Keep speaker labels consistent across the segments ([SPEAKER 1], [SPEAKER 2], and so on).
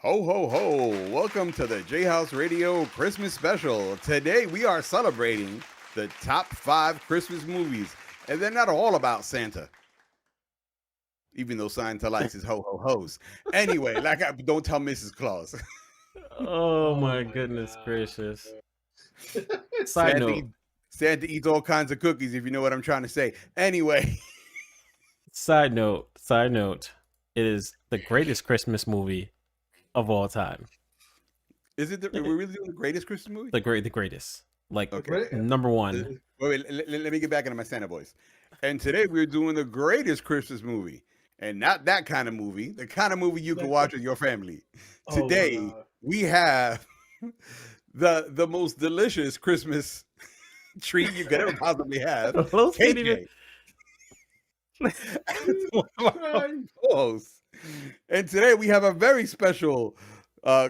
[SPEAKER 1] Ho, ho, ho. Welcome to the JHouze Radio Christmas Special. Today we are celebrating the top 5 Christmas movies. And they're not all about Santa, even though Santa likes his ho, ho, ho's. Anyway, don't tell Mrs. Claus.
[SPEAKER 2] Oh my goodness gracious. Side
[SPEAKER 1] Santa,
[SPEAKER 2] note,
[SPEAKER 1] Santa eats all kinds of cookies, if you know what I'm trying to say. Anyway.
[SPEAKER 2] side note. It is the greatest Christmas movie of all time.
[SPEAKER 1] Is it? We're really doing the greatest Christmas movie?
[SPEAKER 2] The greatest. Like,
[SPEAKER 1] Okay.
[SPEAKER 2] number one.
[SPEAKER 1] Wait, let me get back into my Santa voice. And today we're doing the greatest Christmas movie. And not that kind of movie, the kind of movie you can watch with your family. Today we have the most delicious Christmas treat you could ever possibly have. KJ. And today we have a very special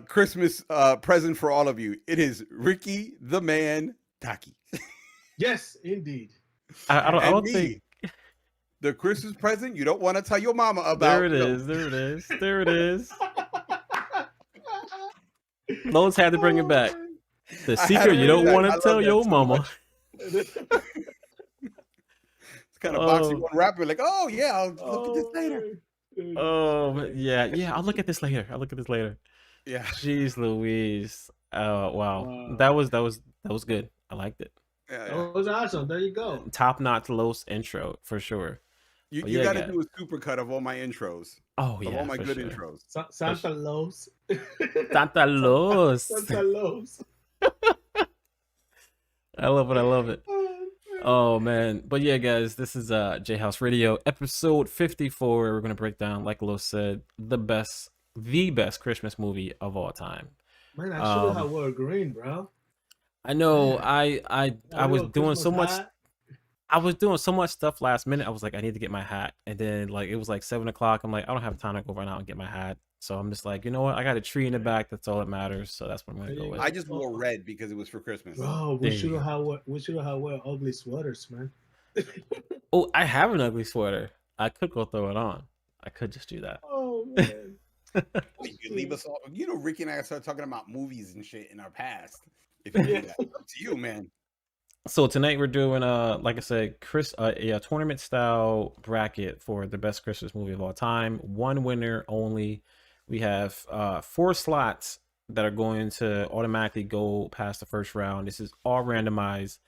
[SPEAKER 1] Christmas present for all of you. It is Ricky the Man Taki.
[SPEAKER 3] Yes, indeed.
[SPEAKER 2] I don't think
[SPEAKER 1] the Christmas present you don't want to tell your mama about.
[SPEAKER 2] There it is. Lowe's had to bring it back. The secret you don't want to tell your mama.
[SPEAKER 1] It's kind of boxing one rapper, like, oh yeah, I'll look at this later.
[SPEAKER 2] Oh yeah, I'll look at this later.
[SPEAKER 1] Yeah.
[SPEAKER 2] Jeez Louise. Wow. That was good. I liked it.
[SPEAKER 1] Yeah.
[SPEAKER 3] That was awesome. There you go.
[SPEAKER 2] Top notch Los intro for sure.
[SPEAKER 1] You got to do a supercut of all my intros.
[SPEAKER 2] Oh yeah,
[SPEAKER 1] of all my good
[SPEAKER 2] sure.
[SPEAKER 1] intros.
[SPEAKER 3] Santa Los.
[SPEAKER 2] Santa Los.
[SPEAKER 3] Santa Los.
[SPEAKER 2] I love it. Oh man. But yeah, guys, this is JHouze Radio episode 54. We're gonna break down, like Lo said, the best Christmas movie of all time.
[SPEAKER 3] Man, I should have wore green, bro.
[SPEAKER 2] I know. I was doing so much.
[SPEAKER 3] Hat.
[SPEAKER 2] I was doing so much stuff last minute. I was like, I need to get my hat, and then like it was like 7 o'clock. I'm like, I don't have time to go right now and get my hat. So I'm just like, you know what? I got a tree in the back. That's all that matters. So that's what I'm gonna go with.
[SPEAKER 1] I just wore red because it was for Christmas.
[SPEAKER 3] Bro, we should have wear ugly sweaters, man.
[SPEAKER 2] Oh, I have an ugly sweater. I could go throw it on. I could just do that.
[SPEAKER 3] Oh man.
[SPEAKER 1] You can leave us all. You know, Ricky and I started talking about movies and shit in our past. If you do that, up to you, man.
[SPEAKER 2] So tonight we're doing like I said, a tournament style bracket for the best Christmas movie of all time. One winner only. We have 4 slots that are going to automatically go past the first round. This is all randomized.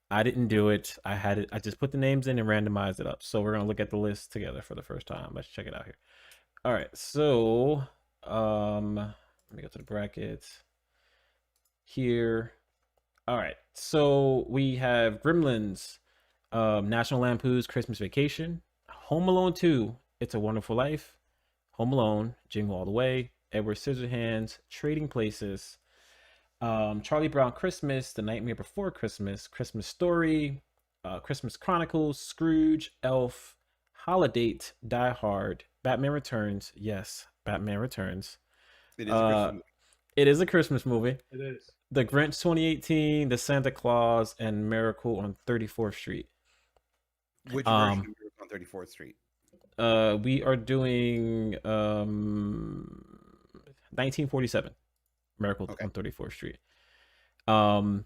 [SPEAKER 2] I didn't do it. I just put the names in and randomized it up. So we're gonna look at the list together for the first time. Let's check it out here. All right, so let me go to the brackets here. All right, so we have Gremlins, National Lampoon's Christmas Vacation, Home Alone 2, It's a Wonderful Life, Home Alone, Jingle All the Way, Edward Scissorhands, Trading Places, Charlie Brown Christmas, The Nightmare Before Christmas, Christmas Story, Christmas Chronicles, Scrooge, Elf, Holiday, Die Hard, Batman Returns. Yes, Batman Returns.
[SPEAKER 1] It is a Christmas movie.
[SPEAKER 2] It is a Christmas movie.
[SPEAKER 3] It is.
[SPEAKER 2] The Grinch 2018, The Santa Claus, and Miracle on 34th Street.
[SPEAKER 1] Which version of Miracle on 34th Street?
[SPEAKER 2] We are doing 1947, Miracle on 34th Street. So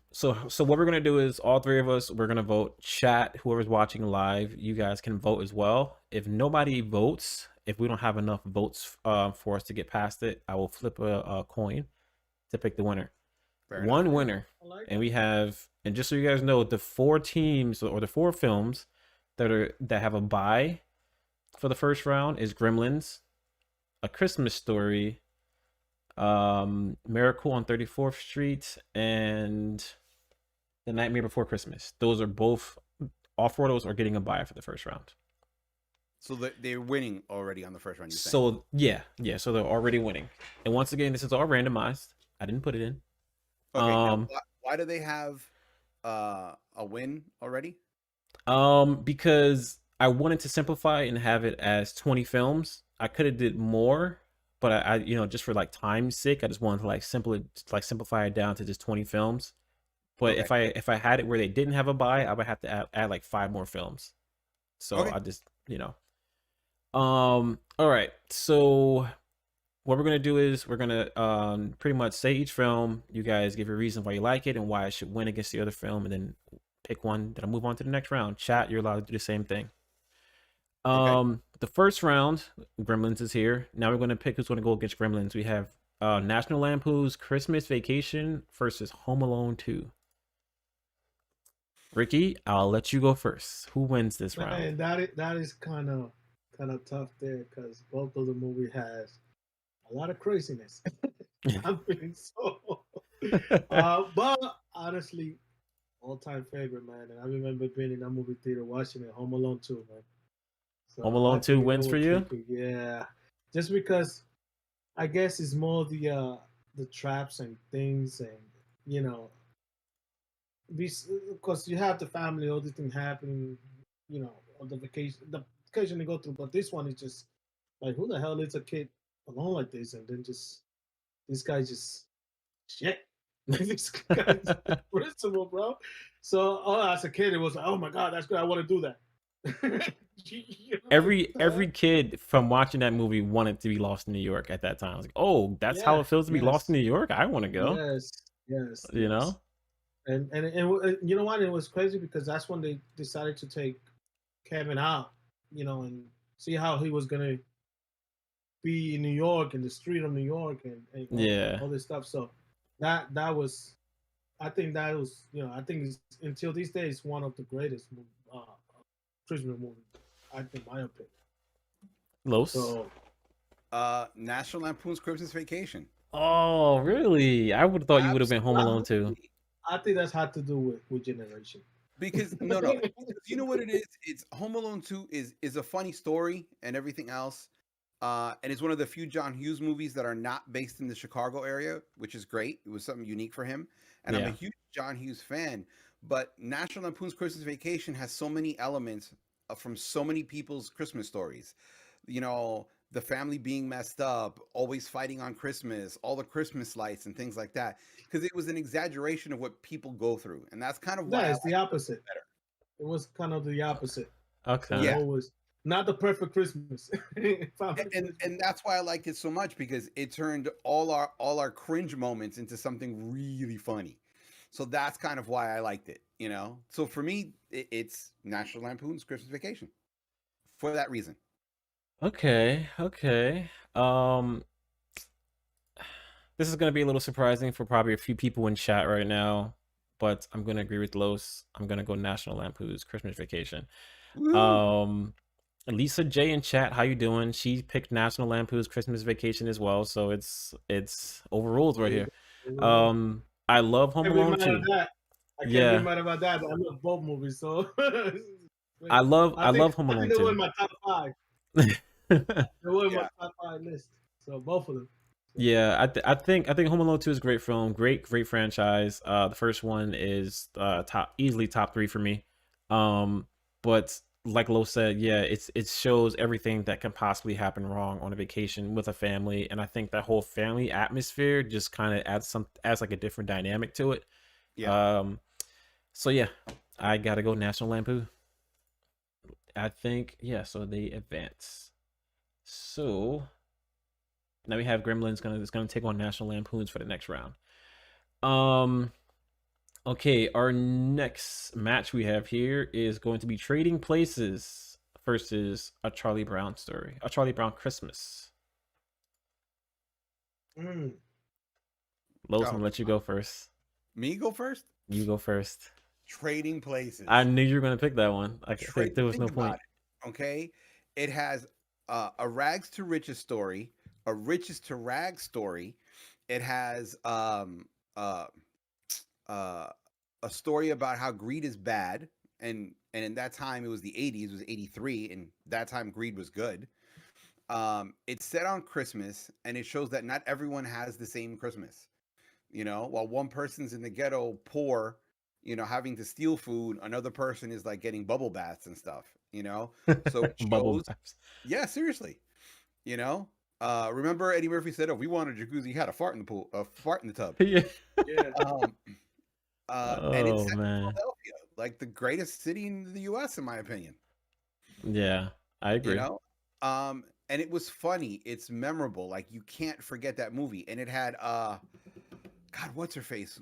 [SPEAKER 2] what we're gonna do is all 3 of us, we're gonna vote. Chat, whoever's watching live, you guys can vote as well. If nobody votes, if we don't have enough votes for us to get past it, I will flip a coin to pick the winner. One winner. And we have, and just so you guys know, the 4 teams or the 4 films that have a bye for the first round is Gremlins, A Christmas Story, Miracle on 34th Street, and The Nightmare Before Christmas. Those are both, all 4 of those are getting a bye for the first round.
[SPEAKER 1] So they're winning already on the first round.
[SPEAKER 2] So yeah, so they're already winning. And once again, this is all randomized. I didn't put it in.
[SPEAKER 1] Okay, now, why do they have a win already?
[SPEAKER 2] Because I wanted to simplify and have it as 20 films. I could have did more, but I just for like time's sake, I just wanted to simplify it down to just 20 films. But if I had it where they didn't have a buy, I would have to add like 5 more films. So I just all right. So what we're gonna do is we're gonna pretty much say each film. You guys give your reason why you like it and why it should win against the other film, and then pick one. Then I'll move on to the next round. Chat, you're allowed to do the same thing.
[SPEAKER 1] Okay.
[SPEAKER 2] The first round, Gremlins is here. Now we're gonna pick who's gonna go against Gremlins. We have National Lampoon's Christmas Vacation versus Home Alone 2. Ricky, I'll let you go first. Who wins this round?
[SPEAKER 3] Man, that is kind of tough there because both of the movie has a lot of craziness. I'm feeling so. But honestly, all time favorite, man. And I remember being in that movie theater watching it, Home Alone 2, man. So
[SPEAKER 2] Home Alone 2 wins for you?
[SPEAKER 3] Yeah, just because I guess it's more the traps and things, and you know, because you have the family, all these things happening, you know, on the vacation they go through. But this one is just like, who the hell is a kid alone like this, and then just this guy just shit. This guy's principal, bro. So, as a kid, it was like, oh my god, that's good. I want to do that.
[SPEAKER 2] Every kid from watching that movie wanted to be lost in New York at that time. I was like, oh, that's how it feels to be lost in New York. I want to go.
[SPEAKER 3] Yes.
[SPEAKER 2] You know.
[SPEAKER 3] And you know what? It was crazy because that's when they decided to take Kevin out, you know, and see how he was gonna be in New York and the street of New York and all this stuff. So that was, I think that was, you know, I think it's, until these days, one of the greatest Christmas movies, in my opinion.
[SPEAKER 2] Los.
[SPEAKER 3] So,
[SPEAKER 1] National Lampoon's Christmas Vacation.
[SPEAKER 2] Oh, really? I would have thought you would have been Home Alone too.
[SPEAKER 3] I think that's had to do with generation.
[SPEAKER 1] Because no, you know what it is? It's Home Alone 2 is a funny story and everything else. And it's one of the few JHouze movies that are not based in the Chicago area, which is great. It was something unique for him. And I'm a huge JHouze fan. But National Lampoon's Christmas Vacation has so many elements from so many people's Christmas stories. You know, the family being messed up, always fighting on Christmas, all the Christmas lights and things like that. Because it was an exaggeration of what people go through. And that's kind of why
[SPEAKER 3] it's the opposite. Better. It was kind of the opposite.
[SPEAKER 2] Okay.
[SPEAKER 3] So it was not the perfect Christmas.
[SPEAKER 1] and that's why I liked it so much, because it turned all our cringe moments into something really funny. So that's kind of why I liked it, you know? So for me, it's National Lampoon's Christmas Vacation for that reason.
[SPEAKER 2] Okay. This is going to be a little surprising for probably a few people in chat right now, but I'm going to agree with Los. I'm going to go National Lampoon's Christmas Vacation. Woo! Lisa J in chat, how you doing? She picked National Lampoon's Christmas Vacation as well, so it's overruled right here. I love Home Alone 2.
[SPEAKER 3] I can't be mad about that. I love both movies, so
[SPEAKER 2] I love Home Alone 2.
[SPEAKER 3] They were in my top 5. They were in my top 5 list. So both of them.
[SPEAKER 2] Yeah, I think Home Alone 2 is a great film, great franchise. The first one is easily top 3 for me. But like Lo said, yeah, it shows everything that can possibly happen wrong on a vacation with a family, and I think that whole family atmosphere just kind of adds like a different dynamic to it. Yeah. So yeah, I gotta go National Lampoon. I think so they advance. So now we have Gremlins gonna take on National Lampoons for the next round. Okay, our next match we have here is going to be Trading Places versus A Charlie Brown Story. A Charlie Brown Christmas. Lowe's, I'm gonna let you go first.
[SPEAKER 1] Me go first?
[SPEAKER 2] You go first.
[SPEAKER 1] Trading Places.
[SPEAKER 2] I knew you were gonna pick that one. There was no point.
[SPEAKER 1] Okay, it has a rags to riches story, a riches to rags story. It has a story about how greed is bad, and in that time it was the 80s, it was 83, and that time greed was good. It's set on Christmas, and it shows that not everyone has the same Christmas. You know, while one person's in the ghetto poor, you know, having to steal food, another person is like getting bubble baths and stuff, you know? So it shows,
[SPEAKER 2] bubble baths.
[SPEAKER 1] Yeah, seriously. You know? Remember Eddie Murphy said, "Oh, we wanted a jacuzzi, he had a fart in the pool, a fart in the tub."
[SPEAKER 2] Yeah.
[SPEAKER 1] And it's set in Philadelphia, like the greatest city in the US, in my opinion.
[SPEAKER 2] Yeah, I agree.
[SPEAKER 1] You know? and it was funny. It's memorable. Like you can't forget that movie. And it had God, what's her face?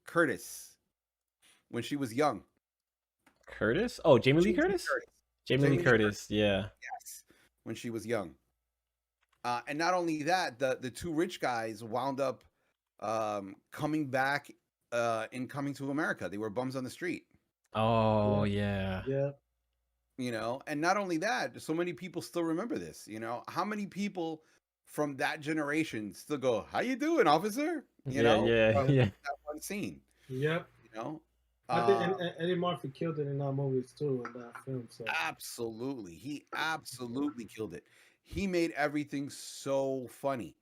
[SPEAKER 1] Curtis when she was young.
[SPEAKER 2] Curtis? Oh, Jamie Lee Curtis? Jamie Lee Curtis, yeah.
[SPEAKER 1] Yes, when she was young. And not only that, the two rich guys wound up coming back in Coming to America. They were bums on the street.
[SPEAKER 2] Oh, yeah.
[SPEAKER 3] Yeah.
[SPEAKER 1] You know, and not only that, so many people still remember this. You know, how many people from that generation still go, "How you doing, officer?" You know,
[SPEAKER 2] yeah.
[SPEAKER 1] that one scene.
[SPEAKER 3] Yep.
[SPEAKER 1] You know,
[SPEAKER 3] I think Eddie Murphy killed it in that movies too, in that film. So.
[SPEAKER 1] Absolutely, he absolutely killed it. He made everything so funny,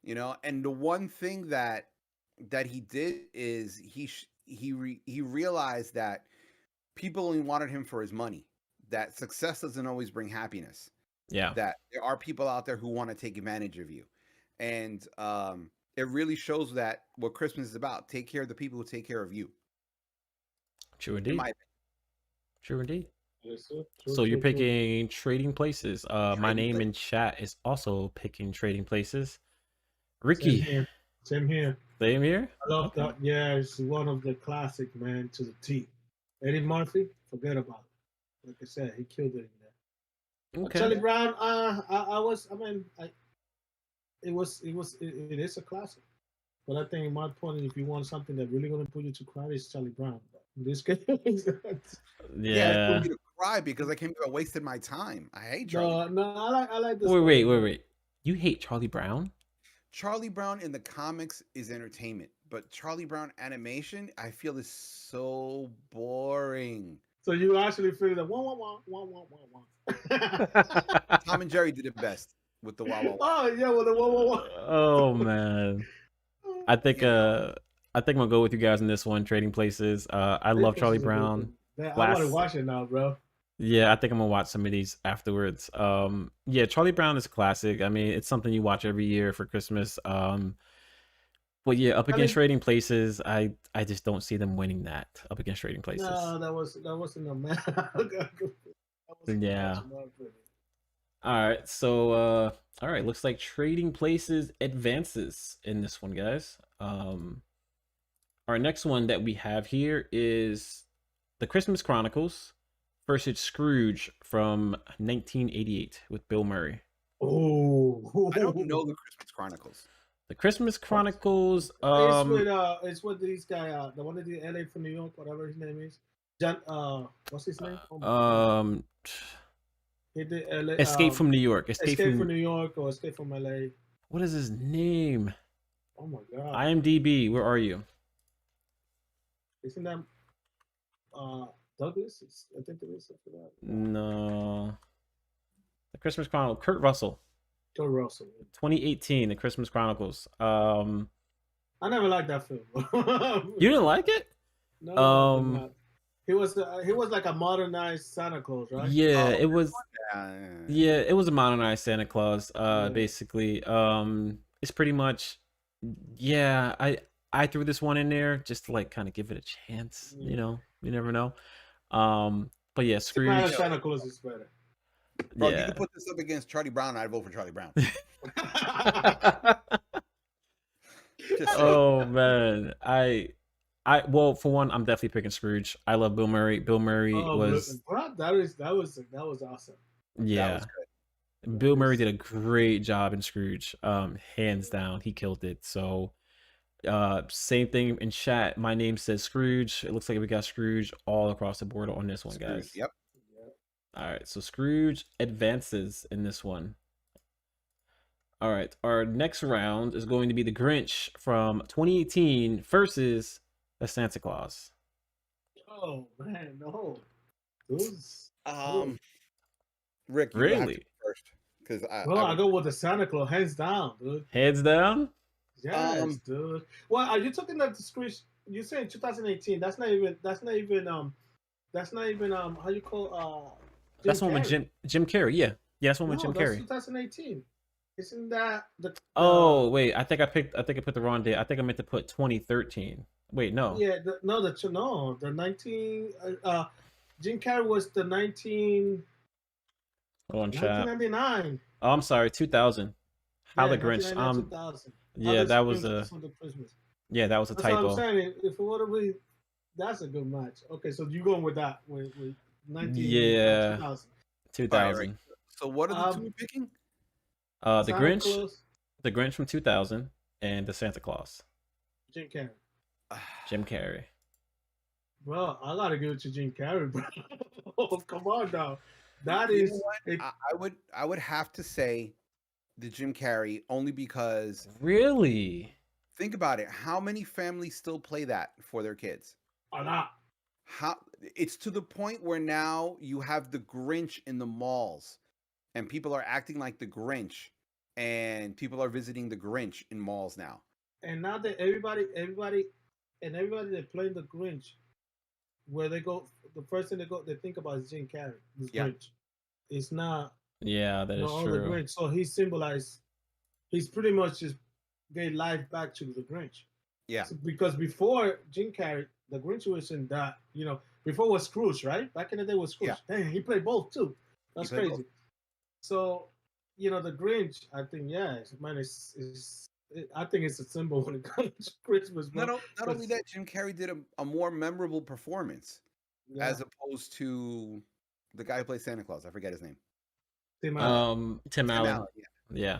[SPEAKER 1] you know. And the one thing that he did is he realized that people only wanted him for his money. That success doesn't always bring happiness.
[SPEAKER 2] Yeah.
[SPEAKER 1] That there are people out there who want to take advantage of you, and it really shows that what Christmas is about. Take care of the people who take care of you.
[SPEAKER 2] True indeed. True indeed.
[SPEAKER 3] Yes, sir.
[SPEAKER 2] So you're picking Trading Places. My name in chat is also picking Trading Places. Ricky.
[SPEAKER 3] Same here.
[SPEAKER 2] Same here?
[SPEAKER 3] I love that. Yeah, it's one of the classic, man, to the T. Eddie Murphy, forget about it. Like I said, he killed it in there.
[SPEAKER 2] Okay.
[SPEAKER 3] Charlie Brown, it is a classic. But I think in my point, if you want something that really gonna put you to cry, it's Charlie Brown. But in this case,
[SPEAKER 1] yeah, it's to cry because I can't. I wasted my time. I hate Charlie.
[SPEAKER 3] No, I like this.
[SPEAKER 2] Wait. You hate Charlie Brown?
[SPEAKER 1] Charlie Brown in the comics is entertainment, but Charlie Brown animation, I feel is so boring.
[SPEAKER 3] So you actually feel that wah.
[SPEAKER 1] Tom and Jerry did it best with the wah wah.
[SPEAKER 3] Oh yeah, with the wah.
[SPEAKER 2] Oh man, I think I'm gonna go with you guys in this one. Trading Places. I love Charlie Brown.
[SPEAKER 3] I want to watch it now, bro.
[SPEAKER 2] Yeah, I think I'm gonna watch some of these afterwards. Yeah, Charlie Brown is a classic. I mean, it's something you watch every year for Christmas. But yeah, up against Trading Places, I just don't see them winning that up against Trading Places.
[SPEAKER 3] No, that wasn't a man.
[SPEAKER 2] Yeah. All right, so all right, looks like Trading Places advances in this one, guys. Our next one that we have here is The Christmas Chronicles versus Scrooge from 1988 with Bill Murray.
[SPEAKER 3] Oh,
[SPEAKER 1] I don't know The Christmas Chronicles.
[SPEAKER 2] The Christmas Chronicles.
[SPEAKER 3] It's with these guy, the one that did LA from New York, whatever his name is. John, what's his name? He did LA,
[SPEAKER 2] Escape from New York.
[SPEAKER 3] Escape from New York or Escape from LA.
[SPEAKER 2] What is his name?
[SPEAKER 3] Oh my god.
[SPEAKER 2] IMDb. Where are you?
[SPEAKER 3] Isn't that Douglas? I think it is something like that.
[SPEAKER 2] No. The Christmas Chronicles. Kurt Russell. 2018, The Christmas Chronicles.
[SPEAKER 3] I never liked that film.
[SPEAKER 2] You didn't like it?
[SPEAKER 3] No. He was like a modernized Santa Claus, right?
[SPEAKER 2] Yeah, it was. Yeah, it was a modernized Santa Claus. Basically, it's pretty much. Yeah, I threw this one in there just to like kind of give it a chance. You know, you never know. But yeah, Scrooge.
[SPEAKER 3] Santa Claus is better.
[SPEAKER 1] Bro, you can put this up against Charlie Brown, I'd vote for Charlie Brown.
[SPEAKER 2] Oh man, well, for one, I'm definitely picking Scrooge. I love Bill Murray. Bill Murray was
[SPEAKER 3] that was awesome.
[SPEAKER 2] Yeah, Bill Murray did a great job in Scrooge. Hands down, he killed it. So, same thing in chat. My name says Scrooge. It looks like we got Scrooge all across the board on this one, guys.
[SPEAKER 1] Yep.
[SPEAKER 2] All right, so Scrooge advances in this one. All right, our next round is going to be the Grinch from 2018 versus the Santa Claus.
[SPEAKER 3] Oh man, no.
[SPEAKER 1] Rick, you
[SPEAKER 2] really?
[SPEAKER 1] have to go first because
[SPEAKER 3] I go with the Santa Claus, hands down, dude.
[SPEAKER 2] Hands down?
[SPEAKER 3] Yes, dude. Well, are you talking about the Scrooge? You saying 2018? That's not even how you call
[SPEAKER 2] that's one with Jim Carrey. Yeah, that's one with Jim Carrey.
[SPEAKER 3] 2018. Isn't that the?
[SPEAKER 2] Oh wait, I think I put the wrong date. I think I meant to put 2013. Wait, no.
[SPEAKER 3] Yeah, the 19. Jim Carrey was the 19.
[SPEAKER 2] on chat.
[SPEAKER 3] 1999.
[SPEAKER 2] Oh, I'm sorry, 2000. How the Grinch?
[SPEAKER 3] 2000.
[SPEAKER 2] Yeah, that was a
[SPEAKER 3] Christmas.
[SPEAKER 2] yeah, that was a
[SPEAKER 3] That's
[SPEAKER 2] typo.
[SPEAKER 3] what I'm saying. If it would have been, that's a good match. Okay, so you going with that with 2000.
[SPEAKER 2] 2000.
[SPEAKER 1] Right. So what are the two picking?
[SPEAKER 2] The
[SPEAKER 3] Santa
[SPEAKER 2] Grinch,
[SPEAKER 3] Claus,
[SPEAKER 2] the Grinch from 2000, and the Santa Claus.
[SPEAKER 3] Jim Carrey.
[SPEAKER 2] Jim Carrey.
[SPEAKER 3] Bro, I gotta give it to Jim Carrey, bro. Oh, come on now. That is.
[SPEAKER 1] I would have to say the Jim Carrey only because
[SPEAKER 2] Really?
[SPEAKER 1] think about it. How many families still play that for their kids?
[SPEAKER 3] A lot.
[SPEAKER 1] How it's to the point where now you have the Grinch in the malls, and people are acting like the Grinch, and people are visiting the Grinch in malls now.
[SPEAKER 3] And now that everybody that playing the Grinch, where they go, the first thing they think about is Jim Carrey. This Grinch. It's not.
[SPEAKER 2] Yeah, that is true.
[SPEAKER 3] The Grinch. So he's pretty much just gave life back to the Grinch.
[SPEAKER 1] Yeah.
[SPEAKER 3] So, because before Jim Carrey, the Grinch wasn't that. Before was Scrooge, right? Back in the day was Scrooge. Yeah. Dang, he played both too. That's crazy. Both. So, the Grinch, I think, I think it's a symbol when it comes to Christmas.
[SPEAKER 1] Not only that, Jim Carrey did a more memorable performance as opposed to the guy who plays Santa Claus. I forget his name.
[SPEAKER 3] Tim Allen.
[SPEAKER 2] Tim Allen. Yeah.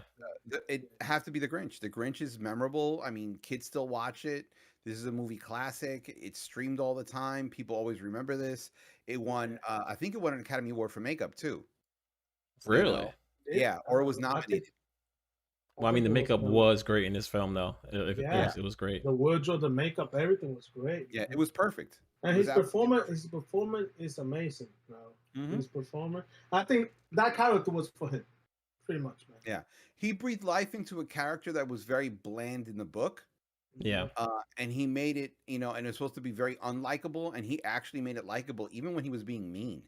[SPEAKER 1] It have to be the Grinch. The Grinch is memorable. I mean, kids still watch it. This is a movie classic. It's streamed all the time. People always remember this. It won. I think it won an Academy Award for makeup too.
[SPEAKER 2] Really?
[SPEAKER 1] Yeah, or it was nominated.
[SPEAKER 2] Well, I mean, the makeup was great in this film, though. It was great.
[SPEAKER 3] The wardrobe, the makeup, everything was great.
[SPEAKER 1] Yeah, it was perfect.
[SPEAKER 3] And his performance is amazing, bro. Mm-hmm. His performance, I think that character was for him, pretty much, man.
[SPEAKER 1] Yeah, he breathed life into a character that was very bland in the book.
[SPEAKER 2] Yeah,
[SPEAKER 1] and he made it, and it's supposed to be very unlikable, and he actually made it likable, even when he was being mean.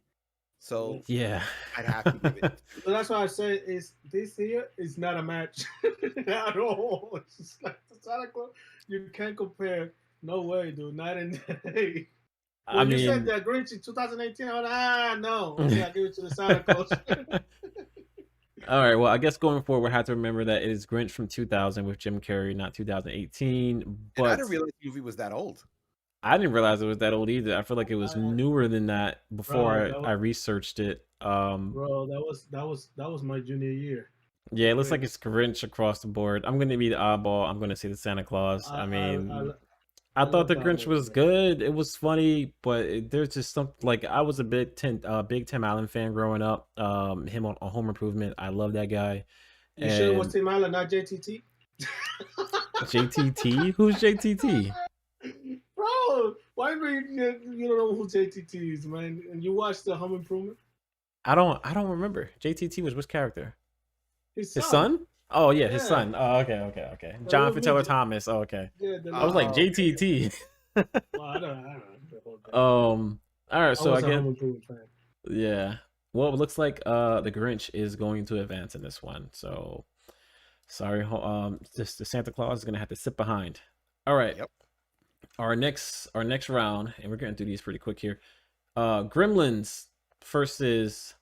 [SPEAKER 1] So
[SPEAKER 2] yeah,
[SPEAKER 1] I'd have to give it.
[SPEAKER 3] So that's why I say this here is not a match at all. It's just like the Santa Claus. You can't compare. No way, dude. Night and day. When you said that Grinch in 2018, I was no. I give it to the Santa Claus.
[SPEAKER 2] All right. Well, I guess going forward, we have to remember that it is Grinch from 2000 with Jim Carrey, not 2018. But
[SPEAKER 1] I didn't realize the movie was that old.
[SPEAKER 2] I didn't realize it was that old either. I feel like it was newer than that before I researched it.
[SPEAKER 3] Bro, that was my junior year.
[SPEAKER 2] Yeah, it looks like it's Grinch across the board. I'm gonna be the oddball. I'm gonna say the Santa Claus. I thought the Grinch was good. It was funny, but there's just something like I was a big Tim Allen fan growing up. Him on Home Improvement. I love that guy.
[SPEAKER 3] You sure it was Tim Allen, not JTT?
[SPEAKER 2] JTT? Who's JTT?
[SPEAKER 3] Bro, why do you don't know who JTT is, man? And you watched the Home Improvement?
[SPEAKER 2] I don't remember. JTT was which character?
[SPEAKER 3] His
[SPEAKER 2] son? Oh yeah, his son. Oh, okay. John Taylor Thomas. Oh, okay. Yeah, I was like JTT.
[SPEAKER 3] Well, I don't know.
[SPEAKER 2] All right, so I get. Yeah. Well, it looks like the Grinch is going to advance in this one. So sorry, just the Santa Claus is gonna have to sit behind. All right.
[SPEAKER 1] Yep.
[SPEAKER 2] Our next round, and we're gonna do these pretty quick here. Gremlins versus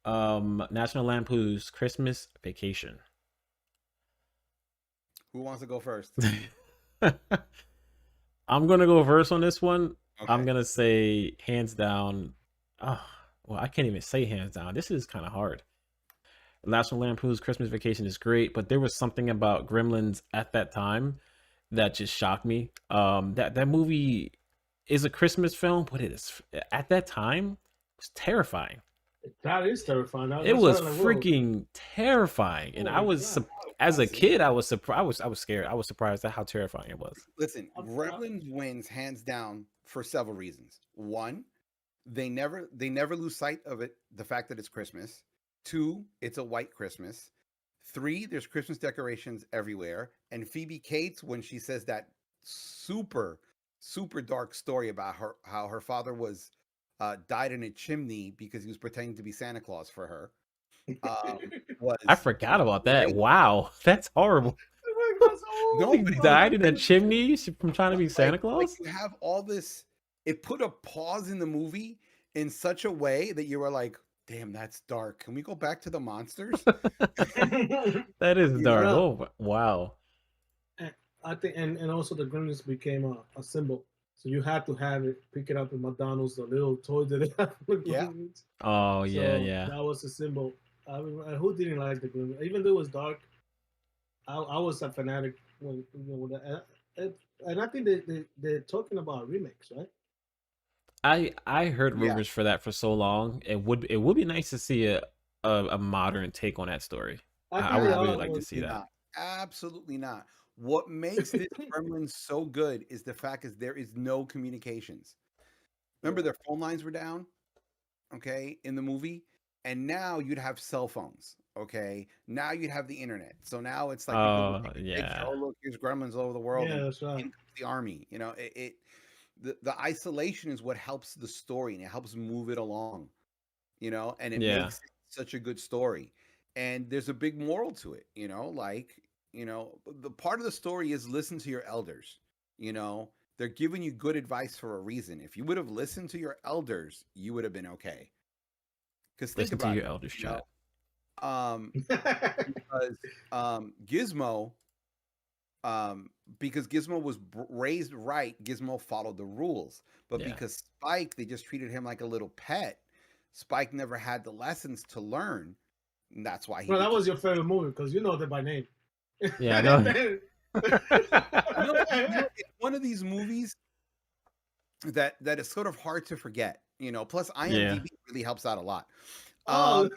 [SPEAKER 2] National Lampoon's Christmas Vacation.
[SPEAKER 1] Who wants to go first?
[SPEAKER 2] I'm gonna go first on this one.
[SPEAKER 1] Okay.
[SPEAKER 2] I'm gonna say hands down. Well, I can't even say hands down. This is kind of hard. National Lampoon's Christmas Vacation is great, but there was something about Gremlins at that time that just shocked me. That movie is a Christmas film, but it is at that time it was terrifying.
[SPEAKER 3] That is terrifying.
[SPEAKER 2] It was freaking terrifying, and I was as a kid, I was surprised. I was scared. I was surprised at how terrifying it was.
[SPEAKER 1] Listen, Gremlins wins hands down for several reasons. One, they never lose sight of it, the fact that it's Christmas. Two, it's a white Christmas. Three, there's Christmas decorations everywhere. And Phoebe Cates, when she says that super, super dark story about how her father was died in a chimney because he was pretending to be Santa Claus for her.
[SPEAKER 2] I forgot about that. Wow, that's horrible. Nobody died in a chimney from trying to be Santa Claus.
[SPEAKER 1] You have all this. It put a pause in the movie in such a way that you were like, Damn, that's dark. Can we go back to the monsters?
[SPEAKER 2] That is
[SPEAKER 1] You
[SPEAKER 2] dark.
[SPEAKER 1] know?
[SPEAKER 2] Oh wow.
[SPEAKER 3] I think, and also the Gremlins became a symbol. So you had to have it, pick it up at McDonald's, the little toy that they have for the
[SPEAKER 1] Yeah.
[SPEAKER 3] Gremlins.
[SPEAKER 2] Oh yeah,
[SPEAKER 3] So
[SPEAKER 2] yeah.
[SPEAKER 3] that was a symbol. I mean, who didn't like the Gremlins? Even though it was dark, I was a fanatic when and I think they're talking about remakes, right?
[SPEAKER 2] I heard
[SPEAKER 1] Yeah.
[SPEAKER 2] rumors for that for so long. It would be nice to see a modern take on that story.
[SPEAKER 3] I
[SPEAKER 2] I
[SPEAKER 3] think
[SPEAKER 2] would
[SPEAKER 3] they
[SPEAKER 2] really
[SPEAKER 3] are.
[SPEAKER 2] like to see
[SPEAKER 1] Absolutely
[SPEAKER 2] that.
[SPEAKER 1] not. Absolutely not. What makes this Gremlins so good is the fact is there is no communications. Remember
[SPEAKER 3] Yeah.
[SPEAKER 1] their phone lines were down, okay, in the movie, and now you'd have cell phones, okay. Now you'd have the internet. So now it's like people would
[SPEAKER 2] Oh
[SPEAKER 1] take a picture.
[SPEAKER 2] yeah.
[SPEAKER 1] Oh, look, here's Gremlins all over the world,
[SPEAKER 3] Yeah,
[SPEAKER 1] and
[SPEAKER 3] that's right.
[SPEAKER 1] in comes the army. You know, the isolation is what helps the story and it helps move it along. You know, and it
[SPEAKER 2] Yeah.
[SPEAKER 1] makes it such a good story. And there's a big moral to it. You know, like the part of the story is listen to your elders. You know, they're giving you good advice for a reason. If you would have listened to your elders, you would have been okay. Because think
[SPEAKER 2] Listen to
[SPEAKER 1] about
[SPEAKER 2] your
[SPEAKER 1] it,
[SPEAKER 2] elders,
[SPEAKER 1] you know,
[SPEAKER 2] chat.
[SPEAKER 1] um, because Gizmo, because Gizmo was raised right, Gizmo followed the rules. But
[SPEAKER 2] Yeah.
[SPEAKER 1] because Spike, they just treated him like a little pet. Spike never had the lessons to learn, and that's why he
[SPEAKER 3] Well, that
[SPEAKER 1] became.
[SPEAKER 3] was your favorite movie because you know them by name.
[SPEAKER 2] Yeah, I know.
[SPEAKER 1] It's one of these movies that is sort of hard to forget. You know, plus
[SPEAKER 2] Yeah.
[SPEAKER 1] IMDb really helps out a lot.
[SPEAKER 3] Oh,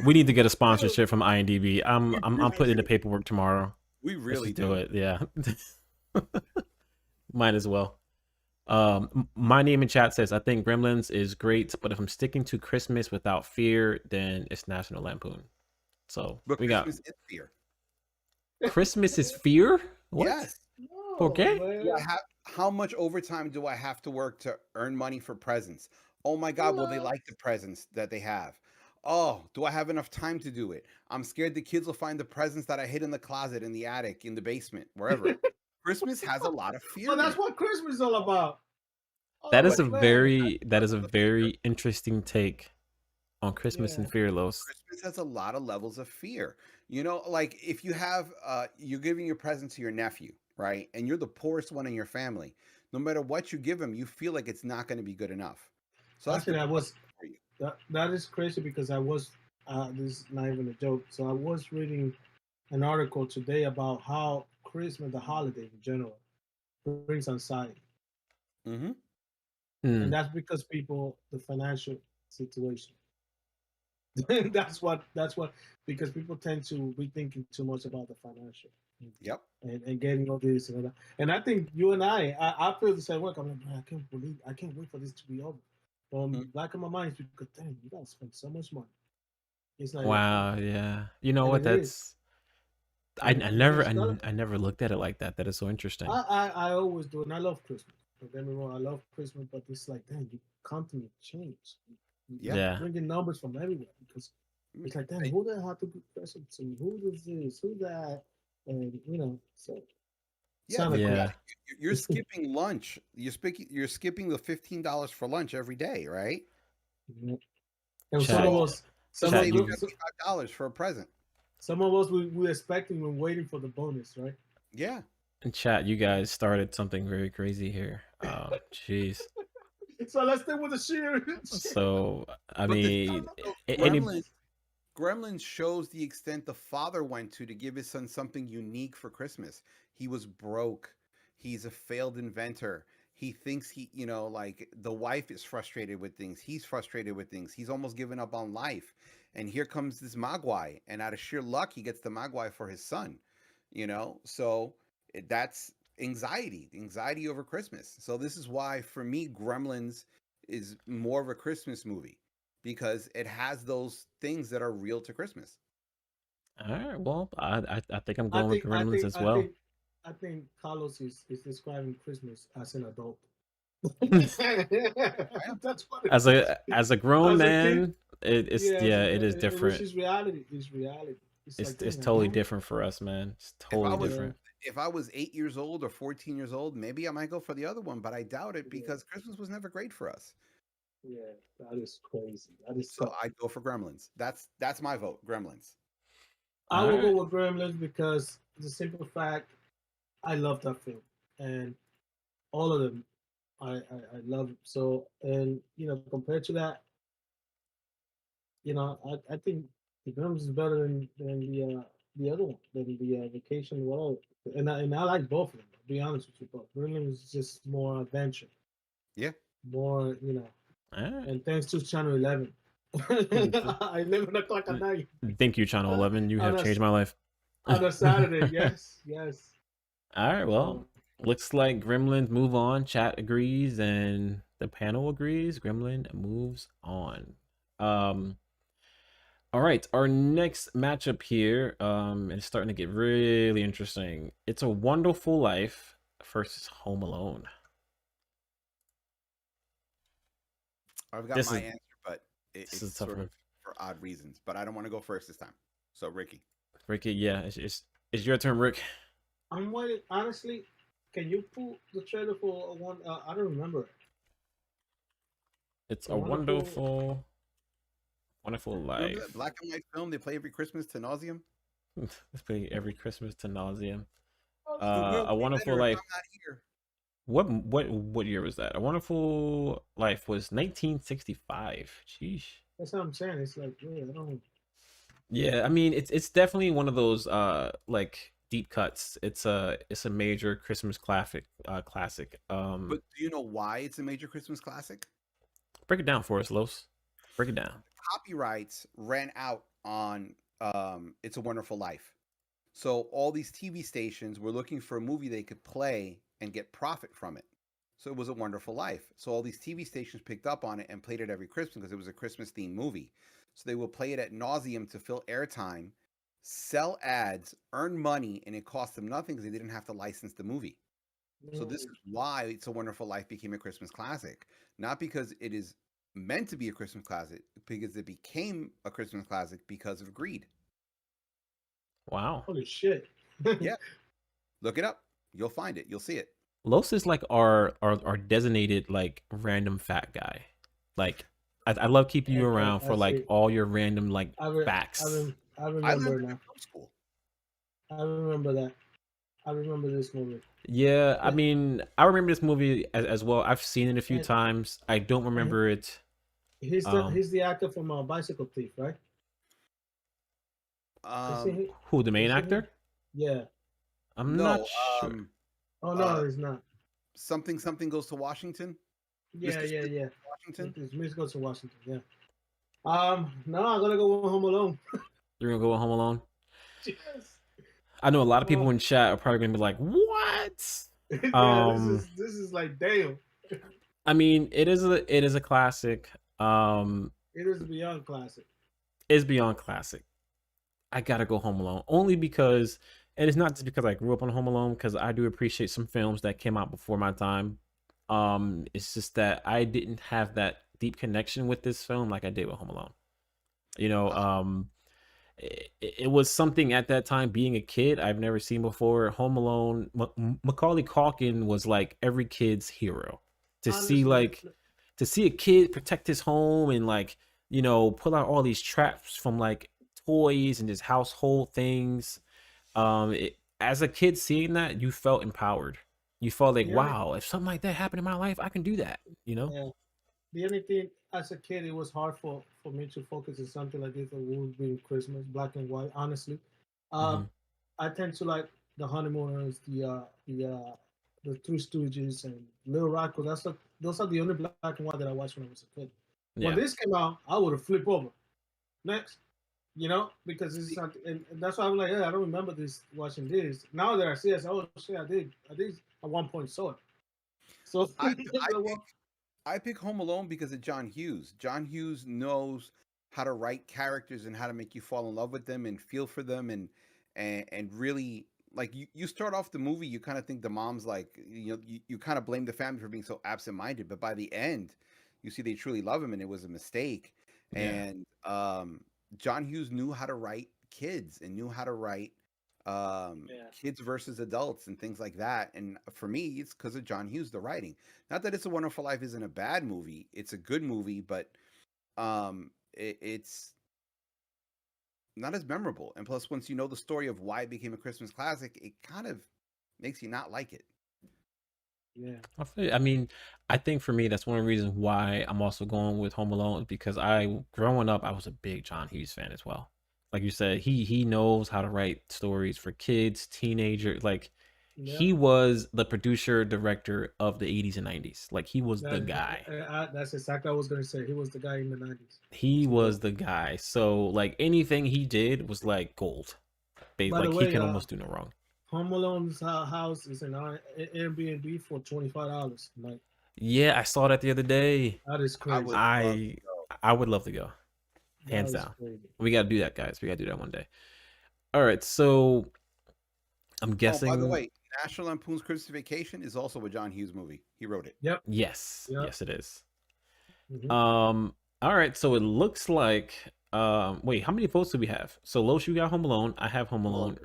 [SPEAKER 2] We need to get a sponsorship from IMDb. I'm putting in the paperwork tomorrow.
[SPEAKER 1] We
[SPEAKER 2] Let's
[SPEAKER 1] really
[SPEAKER 2] just do
[SPEAKER 1] do.
[SPEAKER 2] it. Yeah. Might as well. My name in chat says I think Gremlins is great, but if I'm sticking to Christmas without fear, then it's National Lampoon. So
[SPEAKER 1] But
[SPEAKER 2] we got
[SPEAKER 1] Christmas is fear.
[SPEAKER 2] Christmas is fear. What?
[SPEAKER 1] Yes.
[SPEAKER 3] no,
[SPEAKER 2] Okay.
[SPEAKER 3] man.
[SPEAKER 1] Yeah. How much overtime do I have to work to earn money for presents? Oh my God, will they
[SPEAKER 3] What?
[SPEAKER 1] like the presents that they have? Oh, do I have enough time to do it? I'm scared the kids will find the presents that I hid in the closet, in the attic, in the basement, wherever. Christmas has a lot of
[SPEAKER 3] But
[SPEAKER 1] fear in
[SPEAKER 3] that's
[SPEAKER 1] it.
[SPEAKER 3] what Christmas is all about.
[SPEAKER 2] That
[SPEAKER 3] Oh
[SPEAKER 2] is
[SPEAKER 1] But
[SPEAKER 2] a
[SPEAKER 3] man,
[SPEAKER 2] that is a
[SPEAKER 1] levels of fear.
[SPEAKER 2] very interesting take on Christmas
[SPEAKER 3] yeah.
[SPEAKER 2] and fear, Los.
[SPEAKER 1] Christmas has a lot of levels of fear. You know, like if you have you're giving your present to your nephew, right? And you're the poorest one in your family. No matter what you give him, you feel like it's not going to be good enough. So that's
[SPEAKER 3] Actually, I
[SPEAKER 1] depressing
[SPEAKER 3] was
[SPEAKER 1] for you.
[SPEAKER 3] that is crazy because I was this is not even a joke. So I was reading an article today about how Christmas, the holiday in general, brings anxiety,
[SPEAKER 1] Mm-hmm.
[SPEAKER 3] and
[SPEAKER 2] Mm,
[SPEAKER 3] that's because people the financial situation. That's what because people tend to be thinking too much about the financial
[SPEAKER 1] Yep.
[SPEAKER 3] and getting all this and all that. And I think you and I feel the same way. I'm like, man, I can't wait for this to be over. Back in my mind is because damn, you gotta spend so much money. It's not even funny,
[SPEAKER 2] wow. Yeah. You know
[SPEAKER 3] and
[SPEAKER 2] what?
[SPEAKER 3] it is.
[SPEAKER 2] That's I
[SPEAKER 3] And
[SPEAKER 2] never
[SPEAKER 3] there's not.
[SPEAKER 2] I never looked at it like that. That is so interesting.
[SPEAKER 3] I always do, and I love Christmas. Don't get me wrong, I love Christmas, but it's like, damn, you constantly change.
[SPEAKER 1] Yeah.
[SPEAKER 3] You
[SPEAKER 2] Yeah.
[SPEAKER 3] bring in numbers from everywhere because it's like, damn, who the hell have to be present to? Who does this? Who that? And so
[SPEAKER 1] Yeah.
[SPEAKER 3] sound like
[SPEAKER 1] Think
[SPEAKER 3] crazy.
[SPEAKER 1] about
[SPEAKER 2] Yeah.
[SPEAKER 1] it. You're skipping lunch. You're skipping the $15 for lunch every day, right?
[SPEAKER 3] Mhm. And some
[SPEAKER 2] Chat.
[SPEAKER 3] of
[SPEAKER 1] So
[SPEAKER 3] us,
[SPEAKER 1] you
[SPEAKER 3] some
[SPEAKER 2] Chat.
[SPEAKER 3] of
[SPEAKER 1] save
[SPEAKER 2] You
[SPEAKER 1] $75 for a present.
[SPEAKER 3] some of us, we're expecting, we're waiting for the bonus, right?
[SPEAKER 1] Yeah.
[SPEAKER 2] chat. You guys started something very crazy here. Jeez.
[SPEAKER 3] So let's stay with the sheer.
[SPEAKER 2] So I
[SPEAKER 1] But the thing
[SPEAKER 2] mean,
[SPEAKER 1] is, though,
[SPEAKER 2] any
[SPEAKER 1] Gremlins shows the extent the father went to give his son something unique for Christmas. He was broke. He's a failed inventor. He thinks like the wife is frustrated with things. He's frustrated with things. He's almost given up on life. And here comes this Mogwai. And out of sheer luck, he gets the Mogwai for his son, So that's anxiety over Christmas. So this is why, for me, Gremlins is more of a Christmas movie because it has those things that are real to Christmas.
[SPEAKER 2] All right. Well, I think I'm
[SPEAKER 3] I
[SPEAKER 2] going with
[SPEAKER 3] think I
[SPEAKER 2] Gremlins
[SPEAKER 3] think
[SPEAKER 2] as
[SPEAKER 3] I
[SPEAKER 2] well.
[SPEAKER 3] think I think Carlos is describing Christmas as an adult.
[SPEAKER 1] Yeah.
[SPEAKER 3] That's what it
[SPEAKER 2] as
[SPEAKER 3] is.
[SPEAKER 2] a grown
[SPEAKER 3] As a kid,
[SPEAKER 2] man, it's
[SPEAKER 3] yeah,
[SPEAKER 2] yeah, it is
[SPEAKER 3] which
[SPEAKER 2] different.
[SPEAKER 3] is reality. It's reality. It's like,
[SPEAKER 2] It's
[SPEAKER 3] dang,
[SPEAKER 2] totally
[SPEAKER 3] again.
[SPEAKER 2] different for us, man. It's
[SPEAKER 1] If I
[SPEAKER 2] totally
[SPEAKER 1] was
[SPEAKER 3] Yeah,
[SPEAKER 2] different.
[SPEAKER 1] if I was 8 years old or 14 years old, maybe I might go for the other one, but I doubt it
[SPEAKER 3] yeah.
[SPEAKER 1] because Christmas was never great for us.
[SPEAKER 3] Yeah, that is crazy. That is
[SPEAKER 1] So
[SPEAKER 3] tough.
[SPEAKER 1] I'd go for Gremlins. That's my vote. Gremlins.
[SPEAKER 3] I
[SPEAKER 2] All
[SPEAKER 3] will go
[SPEAKER 2] right.
[SPEAKER 3] with Gremlins because the simple fact I love that film and all of them. I love it. So and compared to that, I think the Gremlins is better than the other one than the Vacation World. And I like both of them. To be honest with you, but Gremlins is just more adventure,
[SPEAKER 1] Yeah.
[SPEAKER 3] more
[SPEAKER 2] All right.
[SPEAKER 3] And thanks to Channel 11,
[SPEAKER 2] Mm,
[SPEAKER 3] 11 o'clock at night
[SPEAKER 2] Thank you, Channel
[SPEAKER 3] uh,
[SPEAKER 2] 11. You
[SPEAKER 3] on
[SPEAKER 2] have
[SPEAKER 3] a
[SPEAKER 2] changed my life.
[SPEAKER 3] on a Saturday. Yes, yes.
[SPEAKER 2] All right.
[SPEAKER 3] So
[SPEAKER 2] Well, looks like Gremlins move on. Chat agrees, and the panel agrees. Gremlin moves on. Um. All right. Our next matchup here, is starting to get really interesting. It's A Wonderful Life versus Home Alone.
[SPEAKER 1] I've got
[SPEAKER 2] This
[SPEAKER 1] my
[SPEAKER 2] is
[SPEAKER 1] answer, but
[SPEAKER 2] this
[SPEAKER 1] it's
[SPEAKER 2] is a tough
[SPEAKER 1] sort of
[SPEAKER 2] one,
[SPEAKER 1] for odd reasons. But I don't want to go first this time. So Ricky.
[SPEAKER 2] Ricky. Yeah, it's your turn, Rick.
[SPEAKER 3] I'm waiting. Honestly, can you pull the trailer for one? I don't remember it.
[SPEAKER 2] It's
[SPEAKER 3] A
[SPEAKER 2] a
[SPEAKER 3] wonderful.
[SPEAKER 2] wonderful, wonderful
[SPEAKER 1] Remember that
[SPEAKER 2] life.
[SPEAKER 1] black and white film they play every Christmas to nauseum?
[SPEAKER 2] Let's play every Christmas to nauseum.
[SPEAKER 1] The world
[SPEAKER 2] A
[SPEAKER 1] will be
[SPEAKER 2] Wonderful
[SPEAKER 1] better if
[SPEAKER 2] Life.
[SPEAKER 1] I'm not here.
[SPEAKER 2] What year was that? A Wonderful Life was 1965. Sheesh.
[SPEAKER 3] That's what I'm saying. It's like, yeah, I don't.
[SPEAKER 2] Yeah, I mean it's definitely one of those like deep cuts. It's a major Christmas classic.
[SPEAKER 1] But do you know why it's a major Christmas classic?
[SPEAKER 2] Break it down for us, Los. Break it down.
[SPEAKER 1] Copyrights ran out on It's a Wonderful Life. So all these TV stations were looking for a movie they could play and get profit from it. So it was A Wonderful Life. So all these TV stations picked up on it and played it every Christmas because it was a Christmas themed movie. So they will play it at nauseum to fill airtime, sell ads, earn money, and it cost them nothing because they didn't have to license the movie. So this
[SPEAKER 3] Mm,
[SPEAKER 1] is why It's a Wonderful Life became a Christmas classic, not because it is meant to be a Christmas classic, because it became a Christmas classic because of greed.
[SPEAKER 2] Wow.
[SPEAKER 3] holy shit.
[SPEAKER 1] Yeah, look it up. You'll find it. You'll see it.
[SPEAKER 2] Los is like our designated like random fat guy. Like I love keeping you
[SPEAKER 3] Okay,
[SPEAKER 2] around
[SPEAKER 3] I
[SPEAKER 2] for like
[SPEAKER 3] see.
[SPEAKER 2] all your random like
[SPEAKER 3] I re- I,
[SPEAKER 2] facts.
[SPEAKER 3] rem- I
[SPEAKER 1] I learned
[SPEAKER 3] remember
[SPEAKER 1] it in
[SPEAKER 3] now.
[SPEAKER 1] film school.
[SPEAKER 3] I remember that. I remember this movie.
[SPEAKER 2] Yeah, I
[SPEAKER 3] Yeah,
[SPEAKER 2] mean, I remember this movie as well. I've seen it a few
[SPEAKER 3] and,
[SPEAKER 2] times. I don't
[SPEAKER 3] and
[SPEAKER 2] remember it.
[SPEAKER 3] he's the
[SPEAKER 2] Um,
[SPEAKER 3] he's the actor from Bicycle Thief, right? Is
[SPEAKER 1] Um,
[SPEAKER 3] he?
[SPEAKER 2] who the main
[SPEAKER 3] Is he?
[SPEAKER 2] actor?
[SPEAKER 3] Yeah.
[SPEAKER 2] I'm not
[SPEAKER 1] no,
[SPEAKER 2] sure.
[SPEAKER 3] Oh
[SPEAKER 1] uh,
[SPEAKER 3] no, he's not.
[SPEAKER 1] something goes to Washington.
[SPEAKER 3] Yeah,
[SPEAKER 1] Mr.
[SPEAKER 3] yeah,
[SPEAKER 1] Smith
[SPEAKER 3] yeah.
[SPEAKER 1] goes to Washington.
[SPEAKER 3] His music goes to Washington. Yeah. No, I'm gonna go with Home Alone.
[SPEAKER 2] You're gonna go with Home Alone.
[SPEAKER 3] Yes.
[SPEAKER 2] I know a lot of people
[SPEAKER 3] Oh,
[SPEAKER 2] in chat are probably gonna be like, "What?"
[SPEAKER 3] yeah. This
[SPEAKER 2] Um,
[SPEAKER 3] is this is like damn.
[SPEAKER 2] I mean, it is a classic.
[SPEAKER 3] It is beyond classic.
[SPEAKER 2] It's beyond classic. I gotta go Home Alone only because, and it's not just because I grew up on Home Alone, because I do appreciate some films that came out before my time. It's just that I didn't have that deep connection with this film like I did with Home Alone. You know,
[SPEAKER 1] Uh,
[SPEAKER 2] it was something at that time. Being a kid, I've never seen before. Home Alone, Macaulay Culkin was like every kid's hero. To see
[SPEAKER 3] Honestly,
[SPEAKER 2] like to see a kid protect his home and like pull out all these traps from like toys and just household things. As a kid seeing that, you felt empowered. You felt like,
[SPEAKER 3] the only
[SPEAKER 2] wow, if something like that happened in my life, I can do that.
[SPEAKER 3] yeah, the only thing as a kid, it was hard for me to focus on something like this that would be Christmas, black and white. Honestly,
[SPEAKER 2] Hmm.
[SPEAKER 3] um, I tend to like the Honeymooners, the Three Stooges, and Little Rock. 'Cause those are the only black and white that I watched when I was a kid. When
[SPEAKER 2] Yeah.
[SPEAKER 3] this came out, I would have flipped over. Next, because this is
[SPEAKER 1] see,
[SPEAKER 3] something, and that's why I'm like, yeah, I don't remember this watching this. Now that I see it, I say, oh shit, I did at one point saw it. So,
[SPEAKER 1] I I pick I pick Home Alone because of John Hughes. John Hughes knows how to write characters and how to make you fall in love with them and feel for them and really like you start off the movie, you kind of think the mom's like you kind of blame the family for being so absent-minded, but by the end you see they truly love him and it was a mistake.
[SPEAKER 2] Yeah.
[SPEAKER 1] And John Hughes knew how to write kids and knew how to write kids versus adults and things like that. And for me, it's because of John Hughes, the writing. Not that It's a Wonderful Life isn't a bad movie; it's a good movie, but it's not as memorable. And plus, once you know the story of why it became a Christmas classic, it kind of makes you not like it.
[SPEAKER 3] Yeah.
[SPEAKER 2] I mean, I think for me, that's one of the reasons why I'm also going with Home Alone, because growing up, I was a big John Hughes fan as well. Like you said, he knows how to write stories for kids, teenagers. Like he was the producer, director of the 80s and 90s. Like he was the guy.
[SPEAKER 3] That's exactly what I was going to say. He was the guy in the 90s.
[SPEAKER 2] He was the guy. So like anything he did was like gold. Like he can almost do no wrong.
[SPEAKER 3] Home Alone's house is an Airbnb for $25 a night.
[SPEAKER 2] Yeah, I saw that the other day.
[SPEAKER 3] That is crazy.
[SPEAKER 2] I would love to go. Hands down. Crazy. We got to do that, guys. We got to do that one day. All right, so I'm guessing.
[SPEAKER 1] By the way, National Lampoon's Christmas Vacation is also a John Hughes movie. He wrote it.
[SPEAKER 3] Yep.
[SPEAKER 2] Yes.
[SPEAKER 3] Yep.
[SPEAKER 2] Yes, it is. All right, so it looks like. Wait, how many votes do we have? So Los, you got Home Alone. I have Home Alone.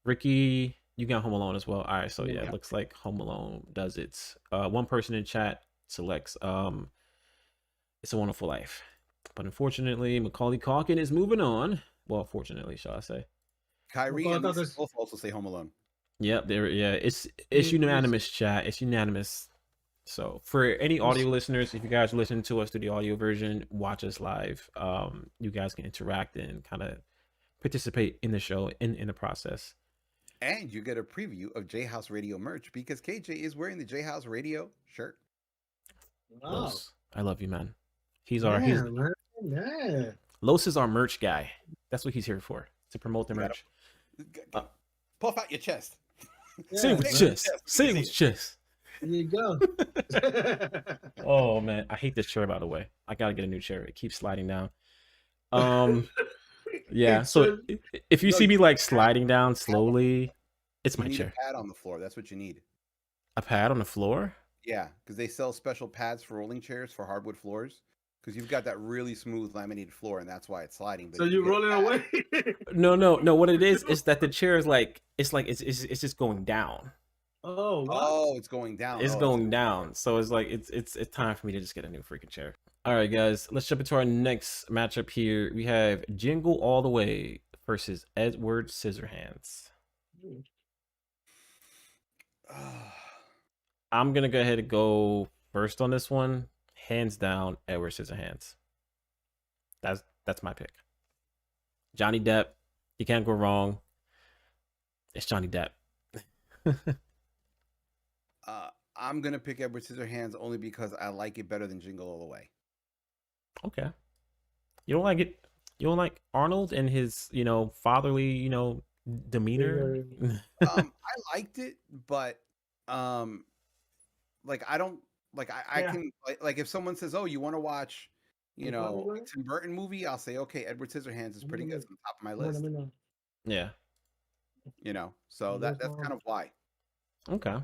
[SPEAKER 2] Ricky, you got Home Alone as well. All right, so yeah, it looks like Home Alone does it. One person in chat selects It's a Wonderful Life. But unfortunately, Macaulay Culkin is moving on. Well, fortunately, shall I say.
[SPEAKER 1] Kyrie and both also say Home Alone.
[SPEAKER 2] Yep, it's unanimous, chat. It's unanimous. So for any audio listeners, if you guys are listening to us through the audio version, watch us live. You guys can interact and kind of participate in the show in the process.
[SPEAKER 1] And you get a preview of JHouze Radio merch because KJ is wearing the JHouze Radio shirt.
[SPEAKER 3] Wow.
[SPEAKER 2] Los, I love you, man. Los is our merch guy. That's what he's here for, to promote the merch.
[SPEAKER 1] Puff out your chest.
[SPEAKER 2] Say it with chest. Say it with chest.
[SPEAKER 3] There you go.
[SPEAKER 2] Oh man, I hate this chair, by the way. I gotta get a new chair. It keeps sliding down. Yeah, so if you see me like sliding down slowly, it's my chair.
[SPEAKER 1] A pad on the floor. That's what you need.
[SPEAKER 2] A pad on the floor?
[SPEAKER 1] Yeah, because they sell special pads for rolling chairs for hardwood floors. Because you've got that really smooth laminated floor, and that's why it's sliding. But
[SPEAKER 3] so you roll it away?
[SPEAKER 2] No. What it is that the chair is like it's just going down.
[SPEAKER 3] Oh, wow.
[SPEAKER 1] Oh, it's going down.
[SPEAKER 2] It's going down. So it's like it's time for me to just get a new freaking chair. All right, guys, let's jump into our next matchup here. We have Jingle All the Way versus Edward Scissorhands. I'm gonna go ahead and go first on this one. Hands down, Edward Scissorhands. That's my pick. Johnny Depp, you can't go wrong. It's Johnny Depp.
[SPEAKER 1] I'm gonna pick Edward Scissorhands only because I like it better than Jingle All the Way.
[SPEAKER 2] Okay. You don't like it? You don't like Arnold and his, fatherly, demeanor?
[SPEAKER 1] I liked it, but like I don't like I can like if someone says, "Oh, you want to watch, a Tim Burton movie?" I'll say, "Okay, Edward Scissorhands is pretty good. It's on top of my list."
[SPEAKER 2] Yeah.
[SPEAKER 1] So that's kind of why.
[SPEAKER 2] Okay.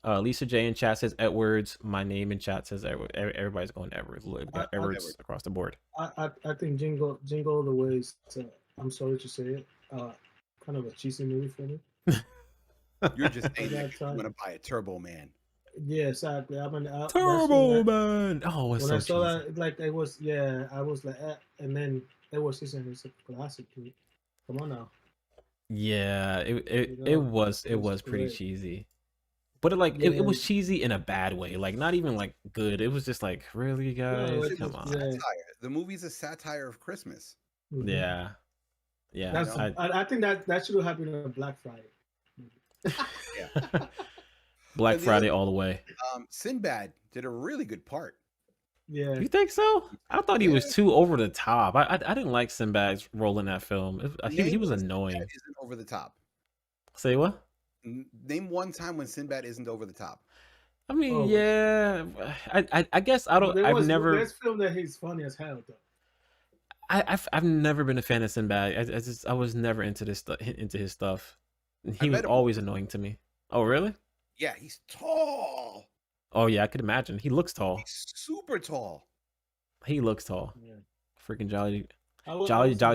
[SPEAKER 2] Lisa J in chat says Edwards. My name in chat says Edward. Everybody's going Edwards. Look, Edwards across the board.
[SPEAKER 3] I think Jingle All the Way is, I'm sorry to say it, kind of a cheesy movie for me.
[SPEAKER 1] You're just saying that you want to buy a Turbo Man.
[SPEAKER 3] Yeah, exactly.
[SPEAKER 2] Turbo Man. Oh, it's
[SPEAKER 3] when
[SPEAKER 2] so
[SPEAKER 3] I saw
[SPEAKER 2] cheesy.
[SPEAKER 3] that, like it was, I was like, and then it was a classic. Come on now.
[SPEAKER 2] Yeah, it was pretty cheesy. But it was cheesy in a bad way, like not even like good. It was just like, really, guys, come on.
[SPEAKER 1] Satire. The movie's a satire of Christmas.
[SPEAKER 3] Mm-hmm.
[SPEAKER 2] Yeah.
[SPEAKER 3] I think that should have happened on Black Friday.
[SPEAKER 1] Yeah.
[SPEAKER 2] Black Friday all the way.
[SPEAKER 1] Sinbad did a really good part.
[SPEAKER 3] Yeah.
[SPEAKER 2] You think so? I thought he was too over the top. I didn't like Sinbad's role in that film. He was annoying.
[SPEAKER 1] Sinbad isn't over the top.
[SPEAKER 2] Say what?
[SPEAKER 1] Name one time when Sinbad isn't over the top.
[SPEAKER 2] I mean, yeah. I guess I don't. I've never.
[SPEAKER 3] There's film that he's funny as hell though.
[SPEAKER 2] I've never been a fan of Sinbad. I was never into his stuff. He was always annoying to me. Oh really?
[SPEAKER 1] Yeah, he's tall.
[SPEAKER 2] Oh yeah, I could imagine. He looks tall.
[SPEAKER 1] He's super tall.
[SPEAKER 2] He looks tall.
[SPEAKER 3] Yeah.
[SPEAKER 2] Freaking Jolly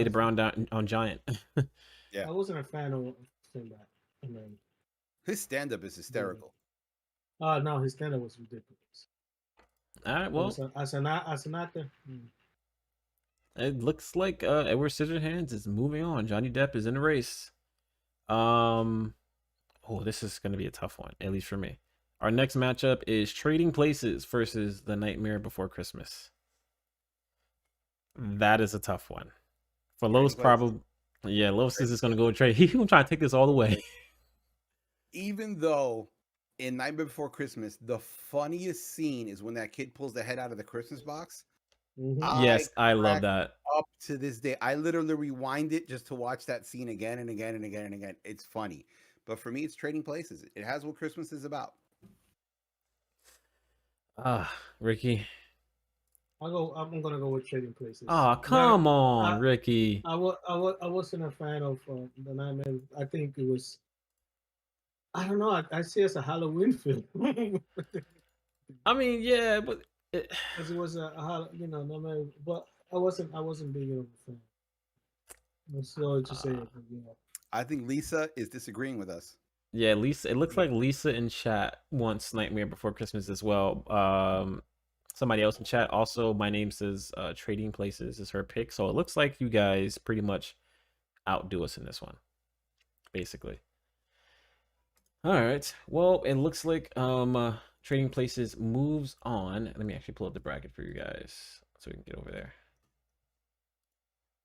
[SPEAKER 2] the Brown on Giant.
[SPEAKER 1] Yeah.
[SPEAKER 3] I wasn't a fan of Sinbad. I mean,
[SPEAKER 1] His stand-up is hysterical.
[SPEAKER 3] no, his stand-up was ridiculous.
[SPEAKER 2] All right,
[SPEAKER 3] But
[SPEAKER 2] well,
[SPEAKER 3] as an actor,
[SPEAKER 2] it looks like Edward Scissorhands is moving on. Johnny Depp is in the race. Oh, this is going to be a tough one, at least for me. Our next matchup is Trading Places versus The Nightmare Before Christmas. That is a tough one. For Los, probably, yeah, Los is just going to go trade. He's going to try to take this all the way.
[SPEAKER 1] Even though in Nightmare Before Christmas, the funniest scene is when that kid pulls the head out of the Christmas box.
[SPEAKER 2] Yes, I love that.
[SPEAKER 1] Up to this day, I literally rewind it just to watch that scene again and again and again and again. It's funny. But for me, it's Trading Places. It has what Christmas is about.
[SPEAKER 2] Ricky.
[SPEAKER 3] I'm gonna go with Trading Places.
[SPEAKER 2] Oh, come on, Ricky.
[SPEAKER 3] I wasn't a fan of The Nightmare. I think it was. I don't know. I see it as a Halloween film.
[SPEAKER 2] I mean, yeah, but
[SPEAKER 3] because it was Nightmare, but I wasn't big of a fan. I'm sorry to say it, but,
[SPEAKER 1] I think Lisa is disagreeing with us.
[SPEAKER 2] Yeah, Lisa. It looks like Lisa in chat wants Nightmare Before Christmas as well. Somebody else in chat also, my name says Trading Places is her pick. So it looks like you guys pretty much outdo us in this one, basically. All right. Well, it looks like Trading Places moves on. Let me actually pull up the bracket for you guys so we can get over there.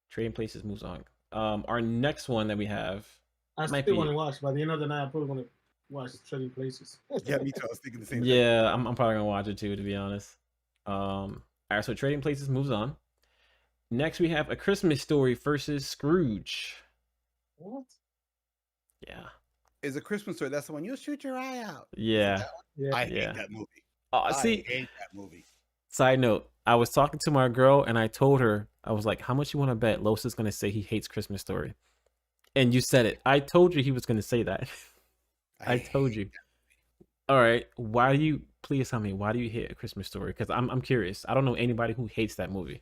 [SPEAKER 2] Trading Places moves on. Our next one that we have.
[SPEAKER 3] I still want to watch. By the end of the night, I'm probably going to watch Trading Places.
[SPEAKER 1] Yeah, me too. I was thinking the same
[SPEAKER 2] thing. Yeah, I'm probably going to watch it too, to be honest. All right, so Trading Places moves on. Next, we have A Christmas Story versus Scrooge.
[SPEAKER 3] What?
[SPEAKER 2] Yeah.
[SPEAKER 1] Is A Christmas Story? That's the one. You'll shoot your eye out.
[SPEAKER 2] Yeah.
[SPEAKER 1] I hate that movie.
[SPEAKER 2] I
[SPEAKER 1] hate that movie.
[SPEAKER 2] Side note, I was talking to my girl and I told her, I was like, how much you want to bet Los is going to say he hates Christmas Story? And you said it. I told you he was going to say that. I told you. All right. Why do you, please tell me, why do you hate A Christmas Story? Because I'm curious. I don't know anybody who hates that movie.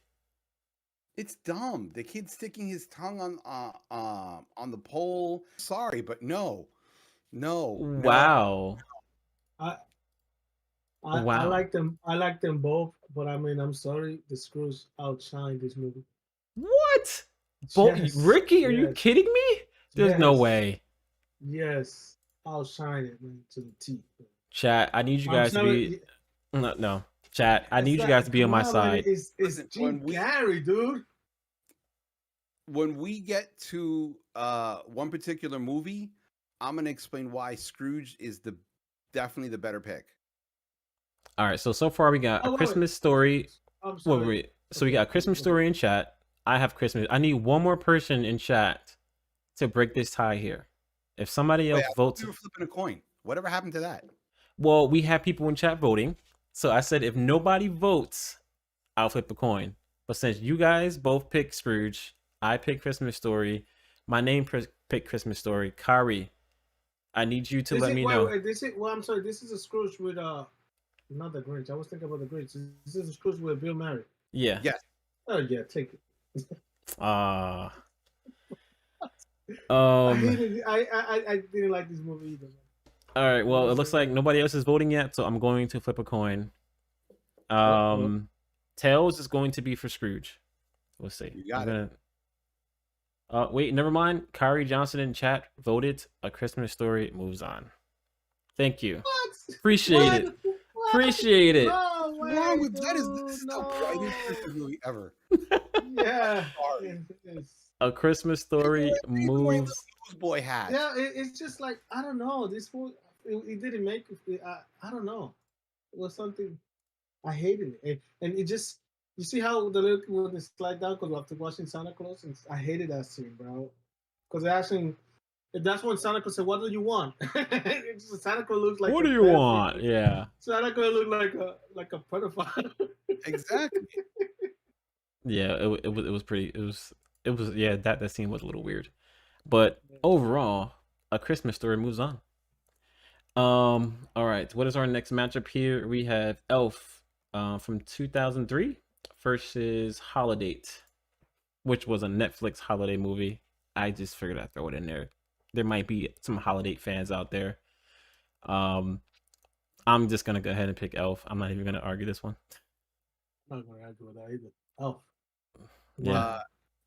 [SPEAKER 1] It's dumb. The kid sticking his tongue on the pole. Sorry, but no.
[SPEAKER 2] Wow.
[SPEAKER 3] I like them. I like them both, but I mean, I'm sorry, the Scrooge outshined this movie.
[SPEAKER 2] What? Yes. Ricky, are you kidding me? There's no way.
[SPEAKER 3] Yes, outshine it, man, to the teeth.
[SPEAKER 2] Chat, I need you guys to be. No. Chat, I need you guys to be on my side.
[SPEAKER 3] It's Jim Carrey, dude.
[SPEAKER 1] When we get to one particular movie, I'm gonna explain why Scrooge is definitely the better pick.
[SPEAKER 2] All right, so far we got A Christmas Story. So we got A Christmas Story in chat. I have Christmas. I need one more person in chat to break this tie here. If somebody else votes,
[SPEAKER 1] we were flipping a coin. Whatever happened to that?
[SPEAKER 2] Well, we have people in chat voting. So I said if nobody votes, I'll flip a coin. But since you guys both pick Scrooge, I pick Christmas Story. My name pick Christmas Story. Kari, I need you to let me know.
[SPEAKER 3] I'm sorry. This is a Scrooge with not the Grinch. I was thinking about the Grinch. This is a Scrooge with Bill Murray.
[SPEAKER 2] Yeah.
[SPEAKER 1] Yes.
[SPEAKER 3] Oh yeah, take it.
[SPEAKER 2] I
[SPEAKER 3] didn't like this movie either.
[SPEAKER 2] All right. Well, it looks like nobody else is voting yet, so I'm going to flip a coin. Tails is going to be for Scrooge. We'll see.
[SPEAKER 1] You got it.
[SPEAKER 2] Wait, never mind. Kyrie Johnson in chat voted. A Christmas Story moves on. Thank you.
[SPEAKER 3] What?
[SPEAKER 2] Appreciate it. Appreciate it.
[SPEAKER 3] No,
[SPEAKER 1] what's wrong with that? This is the brightest Christmas movie ever.
[SPEAKER 3] Yeah.
[SPEAKER 2] A Christmas Story moves.
[SPEAKER 1] Boy hat.
[SPEAKER 3] Yeah, it's just like I don't know. This movie, it didn't make it. I don't know. It was something. I hated it, and it just. You see how the little when they slide down because after watching Santa Claus, and I hated that scene, bro. Because actually, that's when Santa Claus said, "What do you want?" Santa Claus looks like.
[SPEAKER 2] What do you want? Yeah.
[SPEAKER 3] Santa Claus looked like a pedophile.
[SPEAKER 1] Exactly.
[SPEAKER 2] Yeah, it was pretty. It was yeah. That scene was a little weird, but overall, A Christmas Story moves on. All right. What is our next matchup here? We have Elf, from 2003. Versus Holiday, which was a Netflix holiday movie. I just figured I'd throw it in there. There might be some holiday fans out there. I'm just gonna go ahead and pick Elf. I'm not even gonna argue this one.
[SPEAKER 3] I'm not gonna argue with that either. Elf.
[SPEAKER 2] Yeah.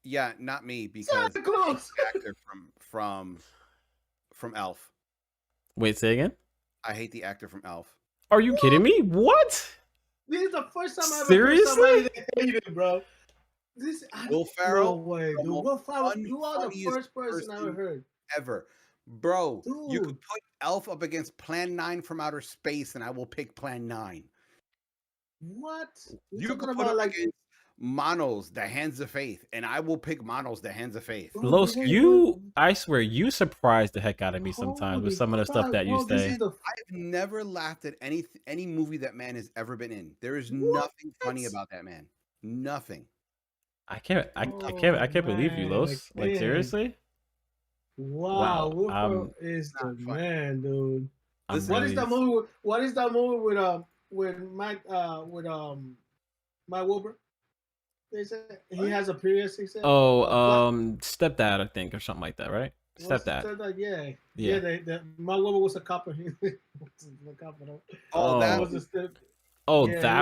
[SPEAKER 1] Yeah, not me because
[SPEAKER 3] Santa Claus.
[SPEAKER 1] the actor from Elf.
[SPEAKER 2] Wait, say again?
[SPEAKER 1] I hate the actor from Elf.
[SPEAKER 2] Are you kidding me? What?
[SPEAKER 3] This is the first time I ever
[SPEAKER 2] Seriously?
[SPEAKER 3] heard somebody that hated, bro.
[SPEAKER 1] Will Ferrell?
[SPEAKER 3] No way, dude. Will Ferrell, you are the first person I ever heard.
[SPEAKER 1] Ever. Bro,
[SPEAKER 3] Dude.
[SPEAKER 1] you could put Elf up against Plan 9 from Outer Space, and I will pick Plan 9.
[SPEAKER 3] What?
[SPEAKER 1] You could put him against Monos, The Hands of Faith, and I will pick Monos, The Hands of Faith.
[SPEAKER 2] Los, I swear, you surprise the heck out of me sometimes with some of the stuff that you say.
[SPEAKER 1] I've never laughed at any movie that man has ever been in. There is nothing funny about that man. Nothing.
[SPEAKER 2] I can't believe you, Los. Like, seriously?
[SPEAKER 3] Wow, Will Ferrell is the man, dude. What is that movie? What is that movie with Mike Wilbur? They said he has a Prius. He said.
[SPEAKER 2] Stepdad, I think, or something like that, right? Stepdad.
[SPEAKER 3] Yeah. Mike Wilbur was a cop.
[SPEAKER 2] That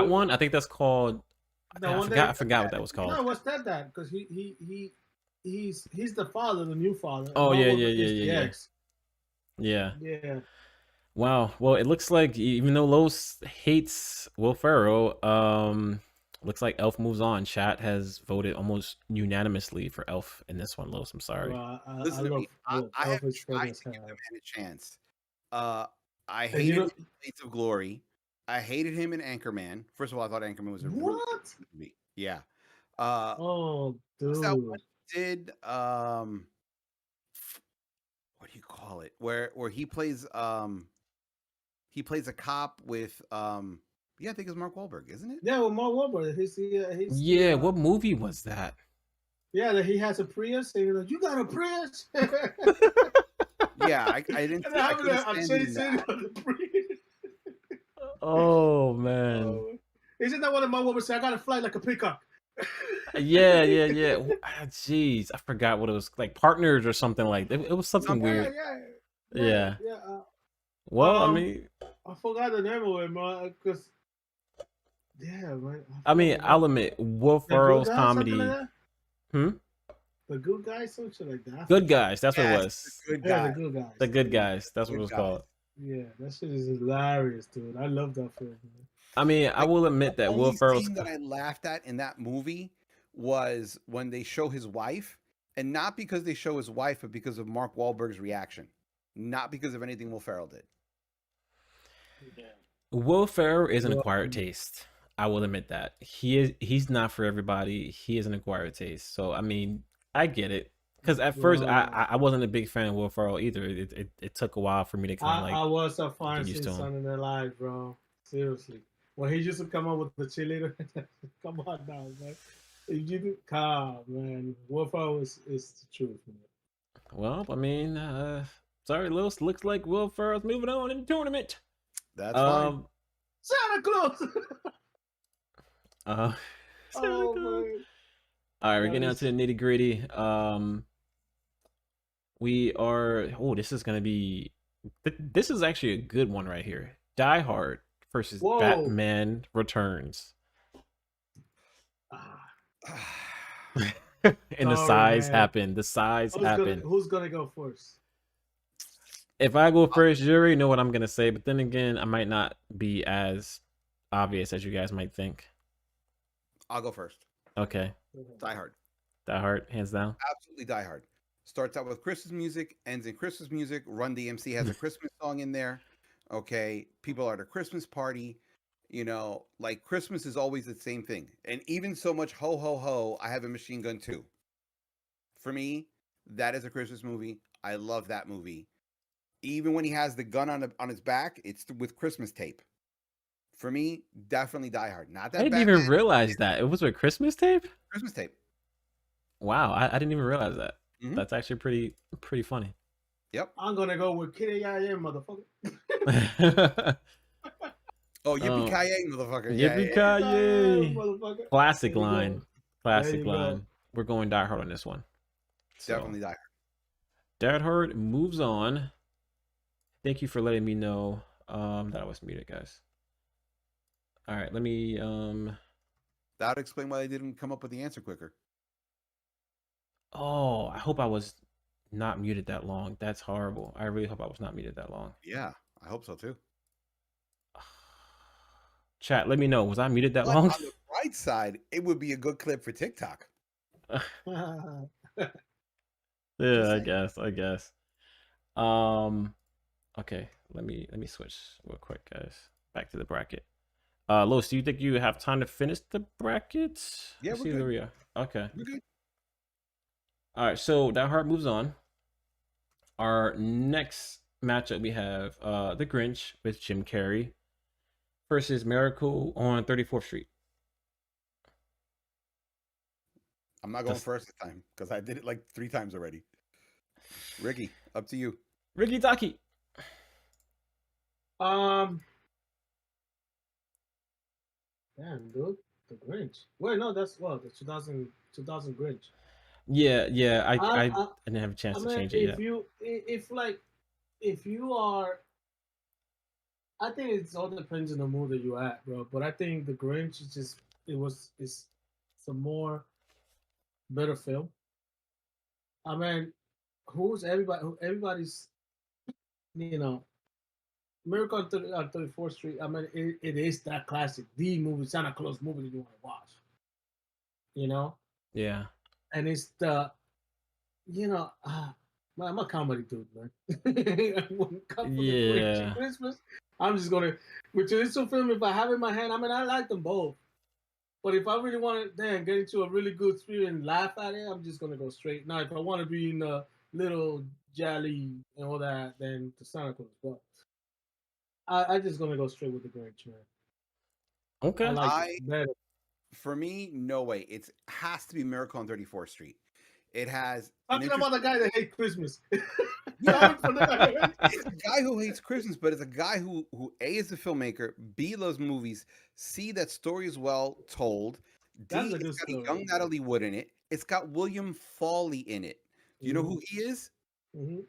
[SPEAKER 2] one. I think that's called. I forgot what that was called.
[SPEAKER 3] No, what's that? Because he's the father, the new father.
[SPEAKER 2] Oh yeah. Yeah. Wow. Well, it looks like even though Los hates Will Ferrell, looks like Elf moves on. Chat has voted almost unanimously for Elf in this one, Los. I'm sorry.
[SPEAKER 1] Listen to me. I have tried to give the man a chance. I hated him in Blades of Glory. I hated him in Anchorman. First of all, I thought Anchorman was a really good movie. Yeah.
[SPEAKER 3] Dude.
[SPEAKER 1] That one did what do you call it? Where he plays a cop with I think it's Mark Wahlberg, isn't it?
[SPEAKER 3] Yeah, with Mark Wahlberg.
[SPEAKER 2] What movie was that?
[SPEAKER 3] Yeah, that he has a Prius. And you're like, you got a Prius?
[SPEAKER 1] Yeah, I didn't.
[SPEAKER 2] Oh man!
[SPEAKER 3] Isn't that what Mark Wahlberg said? I got to fly like a pickup.
[SPEAKER 2] Yeah. Jeez, I forgot what it was, like Partners or something like that. It was something weird. Yeah. Well, I mean,
[SPEAKER 3] I forgot the name of it, man. Because man.
[SPEAKER 2] I mean, I'll admit, Will Ferrell's comedy.
[SPEAKER 3] Like The Good Guys, something like that.
[SPEAKER 2] Good Guys, that's what it was.
[SPEAKER 3] The Good Guys.
[SPEAKER 2] The Good Guys, that's what it was called.
[SPEAKER 3] Yeah, that shit is hilarious, dude. I love that film, man.
[SPEAKER 2] I mean, I will admit that Will Ferrell's.
[SPEAKER 1] The thing that I laughed at in that movie was when they show his wife, and not because they show his wife, but because of Mark Wahlberg's reaction, not because of anything Will Ferrell did.
[SPEAKER 2] Yeah. Will Ferrell is an acquired taste. I will admit that he's not for everybody. He is an acquired taste. So I mean, I get it. Because at first, I wasn't a big fan of Will Ferrell either. It took a while for me to kind of like.
[SPEAKER 3] I was a fan since Sunday Night Live, bro. Seriously, when he used to come up with the cheerleader, come on now, man. Man. Will Ferrell is the truth, man.
[SPEAKER 2] Well, I mean, sorry, Lewis. Looks like Will Ferrell's moving on in the tournament.
[SPEAKER 1] That's fine.
[SPEAKER 3] Santa Claus.
[SPEAKER 2] Santa Claus. All right, we're getting down to the nitty gritty. We are. Oh, this is gonna be. This is actually a good one right here. Die Hard versus Batman Returns. And the size happened. The size happened.
[SPEAKER 3] Who's gonna go first?
[SPEAKER 2] If I go first, you already know what I'm gonna say. But then again, I might not be as obvious as you guys might think.
[SPEAKER 1] I'll go first.
[SPEAKER 2] Okay.
[SPEAKER 1] Die Hard.
[SPEAKER 2] Die Hard, hands down.
[SPEAKER 1] Absolutely Die Hard. Starts out with Christmas music, ends in Christmas music. Run DMC has a Christmas song in there. Okay. People are at a Christmas party. You know, like Christmas is always the same thing. And even so much ho, ho, ho, I have a machine gun too. For me, that is a Christmas movie. I love that movie. Even when he has the gun on his back, it's with Christmas tape. For me, definitely Die Hard. Not that
[SPEAKER 2] I didn't even realize that. It was with Christmas tape?
[SPEAKER 1] Christmas tape.
[SPEAKER 2] Wow, I didn't even realize that. Mm-hmm. That's actually pretty funny.
[SPEAKER 1] Yep.
[SPEAKER 3] I'm gonna go with Kitty-Yay, motherfucker.
[SPEAKER 1] Oh, yippee-ki-yay, motherfucker.
[SPEAKER 2] Yippee-ki-yay. Classic line. Classic line. We're going Die Hard on this one.
[SPEAKER 1] Definitely Die Hard.
[SPEAKER 2] Dad Hard moves on. Thank you for letting me know that I was muted, guys. All right, let me
[SPEAKER 1] That would explain why they didn't come up with the answer quicker.
[SPEAKER 2] Oh, I hope I was not muted that long. That's horrible. I really hope I was not muted that long.
[SPEAKER 1] Yeah, I hope so too.
[SPEAKER 2] Chat, let me know. Was I muted that
[SPEAKER 1] But
[SPEAKER 2] long?
[SPEAKER 1] on the bright side, it would be a good clip for TikTok.
[SPEAKER 2] Yeah, I guess. Okay, let me switch real quick, guys. Back to the bracket. Lois, do you think you have time to finish the brackets?
[SPEAKER 1] Yeah,
[SPEAKER 2] Let's
[SPEAKER 1] we're
[SPEAKER 2] see
[SPEAKER 1] good.
[SPEAKER 2] where we are. Okay.
[SPEAKER 1] We're good.
[SPEAKER 2] All right, so that heart moves on. Our next matchup we have The Grinch with Jim Carrey versus Miracle on 34th Street.
[SPEAKER 1] I'm not going first this time because I did it like 3 times already. Ricky, up to you.
[SPEAKER 2] Ricky Taki.
[SPEAKER 3] Damn, dude, the Grinch. Wait, no, that's the 2000 Grinch.
[SPEAKER 2] Yeah. I didn't have a chance to change it yet.
[SPEAKER 3] If you are, I think it all depends on the mood that you're at, bro. But I think the Grinch is just it's a more better film. I mean, everybody's, Miracle on 34th Street. I mean, it is that classic, the movie, Santa Claus movie that you want to watch.
[SPEAKER 2] Yeah.
[SPEAKER 3] And it's the, I'm a comedy dude, man. When it comes to the Grinch and Christmas, I'm just gonna, with traditional film, if I have it in my hand, I mean, I like them both. But if I really want to, get into a really good spirit and laugh at it, I'm just gonna go straight. Now, if I want to be in a little jolly and all that, then the Santa Claus. But I just gonna go straight with the Grinch, man.
[SPEAKER 2] Okay.
[SPEAKER 3] I like it better.
[SPEAKER 1] For me, no way. It has to be Miracle on 34th Street. It has.
[SPEAKER 3] Talking about the guy that hates Christmas.
[SPEAKER 1] Yeah, it's a guy who hates Christmas, but it's a guy who A is a filmmaker, B loves movies, C that story is well told, D it's got a young Natalie Wood in it. It's got William Fawley in it. Do you know who he is?
[SPEAKER 3] Mm-hmm.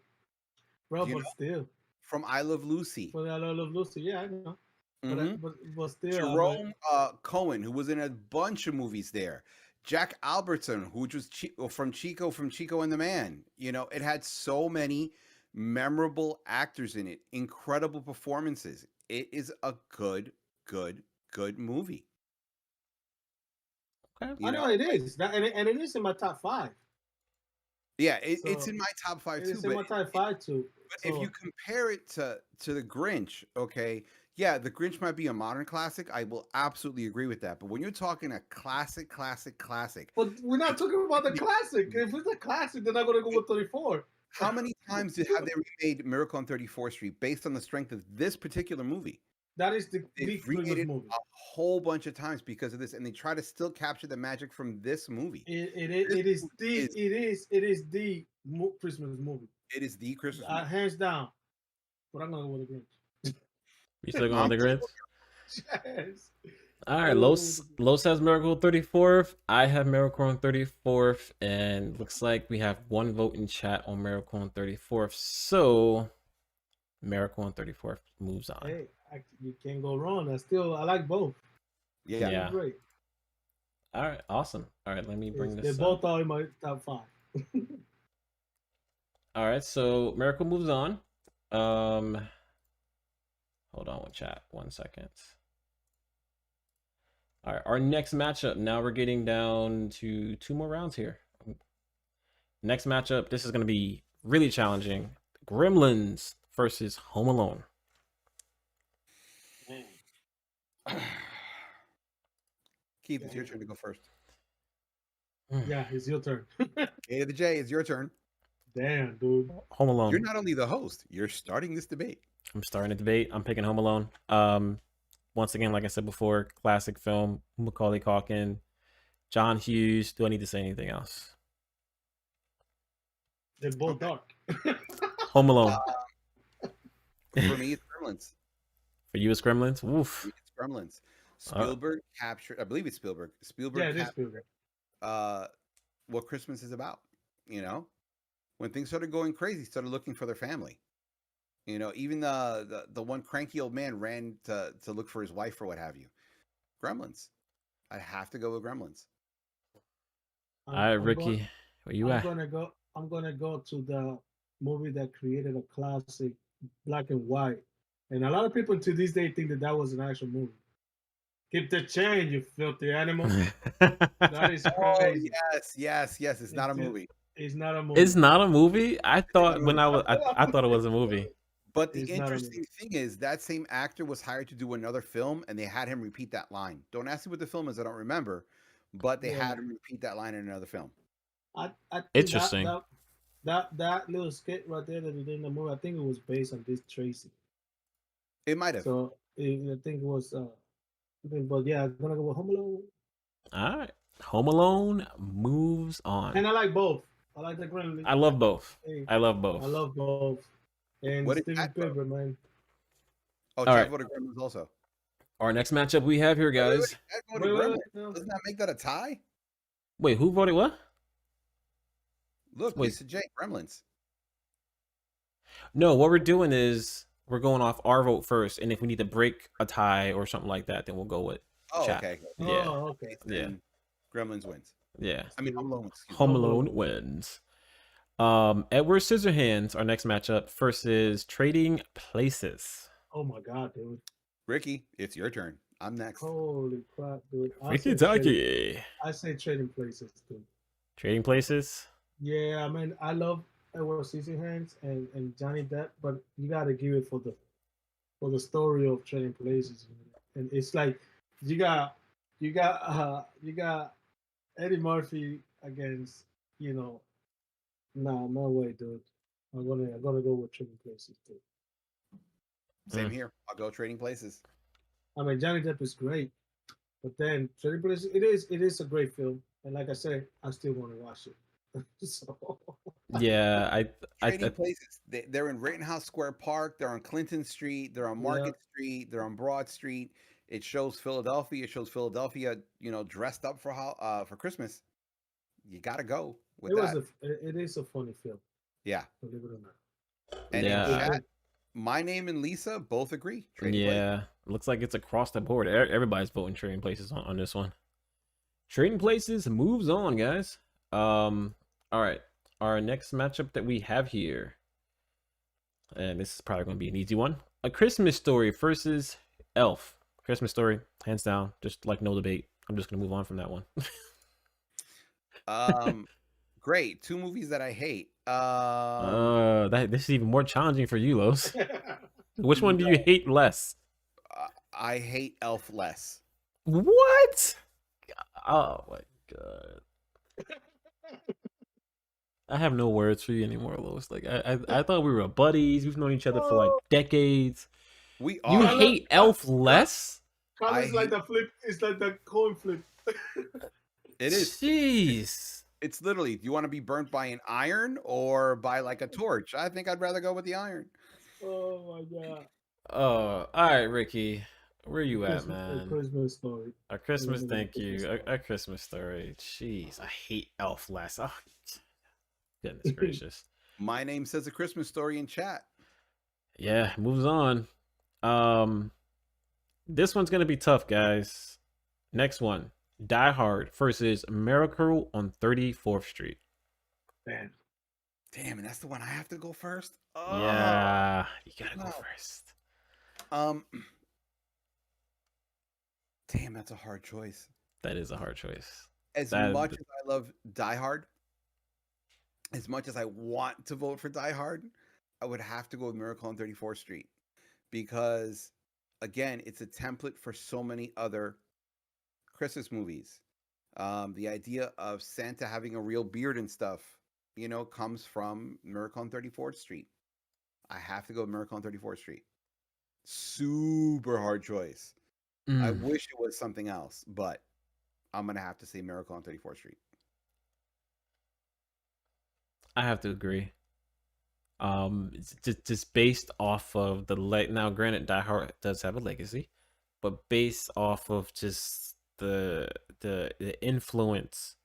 [SPEAKER 3] Bro, but still.
[SPEAKER 1] From I Love Lucy.
[SPEAKER 3] From I Love Lucy, yeah, I know. But still.
[SPEAKER 1] Jerome Cohen, who was in a bunch of movies there. Jack Albertson, who was from Chico and the Man. It had so many memorable actors in it. Incredible performances. It is a good movie.
[SPEAKER 3] Okay. I know it is. And it is in my top 5.
[SPEAKER 1] Yeah, it's in my top 5 too.
[SPEAKER 3] It's in my top 5 too.
[SPEAKER 1] But if you compare it to the Grinch, okay, yeah, the Grinch might be a modern classic. I will absolutely agree with that. But when you're talking a classic.
[SPEAKER 3] But we're not talking about the classic. If it's a classic, then I'm going to go with 34.
[SPEAKER 1] How many times have they remade Miracle on 34th Street based on the strength of this particular movie?
[SPEAKER 3] That is the
[SPEAKER 1] remade it a whole bunch of times because of this, and they try to still capture the magic from this movie.
[SPEAKER 3] It is the Christmas movie.
[SPEAKER 1] It is the Christmas movie.
[SPEAKER 3] Hands down. But I'm gonna go with the Grinch.
[SPEAKER 2] You still going with the Grinch?
[SPEAKER 3] Yes.
[SPEAKER 2] All right, Los has Miracle on 34th. I have Miracle on 34th, and looks like we have 1 vote in chat on Miracle on 34th. So Miracle on 34th moves on.
[SPEAKER 3] Hey, you can't go wrong. I like both.
[SPEAKER 1] Yeah.
[SPEAKER 3] Great.
[SPEAKER 2] All right, awesome. All right, let me bring this.
[SPEAKER 3] They both are in my top 5.
[SPEAKER 2] All right, so Miracle moves on. Hold on with chat 1 second. All right, our next matchup. Now we're getting down to 2 more rounds here. Next matchup, this is going to be really challenging. Gremlins versus Home Alone.
[SPEAKER 1] Keith, it's your turn to go first.
[SPEAKER 3] Yeah, it's your turn.
[SPEAKER 1] A to the J, it's your turn.
[SPEAKER 3] Damn, dude.
[SPEAKER 2] Home Alone.
[SPEAKER 1] You're not only the host, you're starting this debate.
[SPEAKER 2] I'm starting a debate. I'm picking Home Alone. Once again, like I said before, classic film, Macaulay Culkin, JHouze. Do I need to say anything else?
[SPEAKER 3] They're both dark.
[SPEAKER 2] Home Alone.
[SPEAKER 1] For me, it's Gremlins.
[SPEAKER 2] For you, it's Gremlins? Oof.
[SPEAKER 1] It's Gremlins. Spielberg captured, I believe it's Spielberg.
[SPEAKER 3] Yeah, it is Spielberg.
[SPEAKER 1] What Christmas is about, when things started going crazy, started looking for their family. You know, even the one cranky old man ran to look for his wife or what have you. Gremlins. I have to go with Gremlins.
[SPEAKER 2] All right, Ricky, where you at?
[SPEAKER 3] I'm gonna go to the movie that created a classic, black and white, and a lot of people to this day think that that was an actual movie. Keep the chain, you filthy animal. That is crazy.
[SPEAKER 1] Oh yes. It's not a movie.
[SPEAKER 3] It's not a movie.
[SPEAKER 2] It's not a movie. I thought when I thought it was a movie.
[SPEAKER 1] But the interesting thing is that same actor was hired to do another film, and they had him repeat that line. Don't ask me what the film is; I don't remember. But they had him repeat that line in another film.
[SPEAKER 3] I
[SPEAKER 2] Interesting.
[SPEAKER 3] That little skit right there that he did in the movie, I think it was based on this Tracy.
[SPEAKER 1] It might have.
[SPEAKER 3] So I think it was. But yeah, I'm gonna go with Home Alone.
[SPEAKER 2] All right, Home Alone moves on.
[SPEAKER 3] And I like both. I like the Gremlins.
[SPEAKER 2] I love both.
[SPEAKER 3] Hey,
[SPEAKER 2] I love both.
[SPEAKER 3] I love both. And
[SPEAKER 1] what
[SPEAKER 3] Steven Spielberg, man.
[SPEAKER 1] Oh, Chad voted Gremlins also.
[SPEAKER 2] Our next matchup we have here, guys.
[SPEAKER 1] Wait, doesn't that make that a tie?
[SPEAKER 2] Wait, who voted what?
[SPEAKER 1] Look, Lisa J, Gremlins.
[SPEAKER 2] No, what we're doing is we're going off our vote first, and if we need to break a tie or something like that, then we'll go with chat.
[SPEAKER 1] Okay.
[SPEAKER 2] Yeah.
[SPEAKER 3] Oh, okay.
[SPEAKER 1] Yeah. Gremlins wins.
[SPEAKER 2] Yeah.
[SPEAKER 1] I mean, Home Alone.
[SPEAKER 2] Home Alone wins. Edward Scissorhands, our next matchup, versus Trading Places.
[SPEAKER 3] Oh my god, dude.
[SPEAKER 1] Ricky, it's your turn. I'm next.
[SPEAKER 3] Holy crap, dude.
[SPEAKER 2] Ricky Taki.
[SPEAKER 3] I say Trading Places, dude.
[SPEAKER 2] Trading Places?
[SPEAKER 3] Yeah, I mean, I love Edward Scissorhands and Johnny Depp, but you gotta give it for the story of Trading Places. And it's like you got Eddie Murphy against, no way, dude. I'm gonna go with Trading Places, dude.
[SPEAKER 1] Same here. I'll go Trading Places.
[SPEAKER 3] I mean, Johnny Depp is great, but then Trading Places, it is a great film, and like I said, I still want to watch it. So.
[SPEAKER 2] Yeah,
[SPEAKER 1] Trading Places. They're in Rittenhouse Square Park. They're on Clinton Street. They're on Market Street. They're on Broad Street. It shows Philadelphia. It shows Philadelphia, dressed up for Christmas. You got to go with that.
[SPEAKER 3] It is a funny film.
[SPEAKER 1] Yeah.
[SPEAKER 3] Believe it or not.
[SPEAKER 1] And in chat, my name and Lisa both agree.
[SPEAKER 2] Places. Looks like it's across the board. Everybody's voting Trading Places on this one. Trading Places moves on, guys. All right. Our next matchup that we have here, and this is probably going to be an easy one. A Christmas Story versus Elf. Christmas Story, hands down. Just like no debate. I'm just going to move on from that one.
[SPEAKER 1] Great. Two movies that I hate.
[SPEAKER 2] This is even more challenging for you, Los. Which one do you hate less?
[SPEAKER 1] I hate Elf less.
[SPEAKER 2] What? Oh my god. I have no words for you anymore, Los. Like I thought we were buddies. We've known each other for like decades.
[SPEAKER 1] We are.
[SPEAKER 2] You hate Elf less?
[SPEAKER 3] It's like the flip. It's like the coin flip.
[SPEAKER 1] It is.
[SPEAKER 2] Jeez.
[SPEAKER 1] It's literally, do you want to be burnt by an iron or by like a torch? I think I'd rather go with the iron.
[SPEAKER 3] Oh my god.
[SPEAKER 2] All right, Ricky. Where you at, man?
[SPEAKER 3] A Christmas Story.
[SPEAKER 2] A Christmas, thank you. A Christmas Story. Jeez, I hate Elf less. Oh, goodness gracious.
[SPEAKER 1] My name says A Christmas Story in chat.
[SPEAKER 2] Yeah, moves on. This one's gonna be tough, guys. Next one. Die Hard versus Miracle on 34th Street.
[SPEAKER 3] Damn,
[SPEAKER 1] and that's the one I have to go first?
[SPEAKER 2] Oh. Yeah, you gotta go first.
[SPEAKER 1] Damn, that's a hard choice.
[SPEAKER 2] That is a hard choice.
[SPEAKER 1] As much as I love Die Hard, as much as I want to vote for Die Hard, I would have to go with Miracle on 34th Street. Because, again, it's a template for so many other Christmas movies. The idea of Santa having a real beard and stuff, comes from Miracle on 34th Street. I have to go with Miracle on 34th Street. Super hard choice. I wish it was something else, but I'm going to have to say Miracle on 34th Street.
[SPEAKER 2] I have to agree. Just based off of now granted Die Hard does have a legacy, but based off of just the influence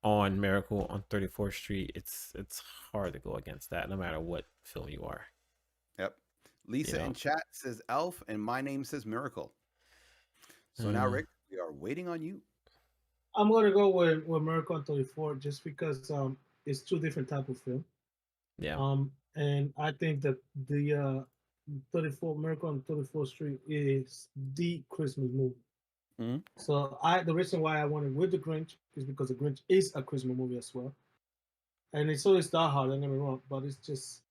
[SPEAKER 2] on Miracle on 34th Street, it's hard to go against that, no matter what film you are.
[SPEAKER 1] Yep. Lisa in chat says Elf, and my name says Miracle. So now, Rick, we are waiting on you.
[SPEAKER 3] I'm gonna go with Miracle on 34 just because it's two different type of film.
[SPEAKER 2] Yeah.
[SPEAKER 3] And I think that the 34 Miracle on 34th Street is the Christmas movie.
[SPEAKER 1] Mm-hmm.
[SPEAKER 3] So the reason why I wanted with the Grinch is because the Grinch is a Christmas movie as well, and it's always Die Hard. Don't get me wrong, but it's just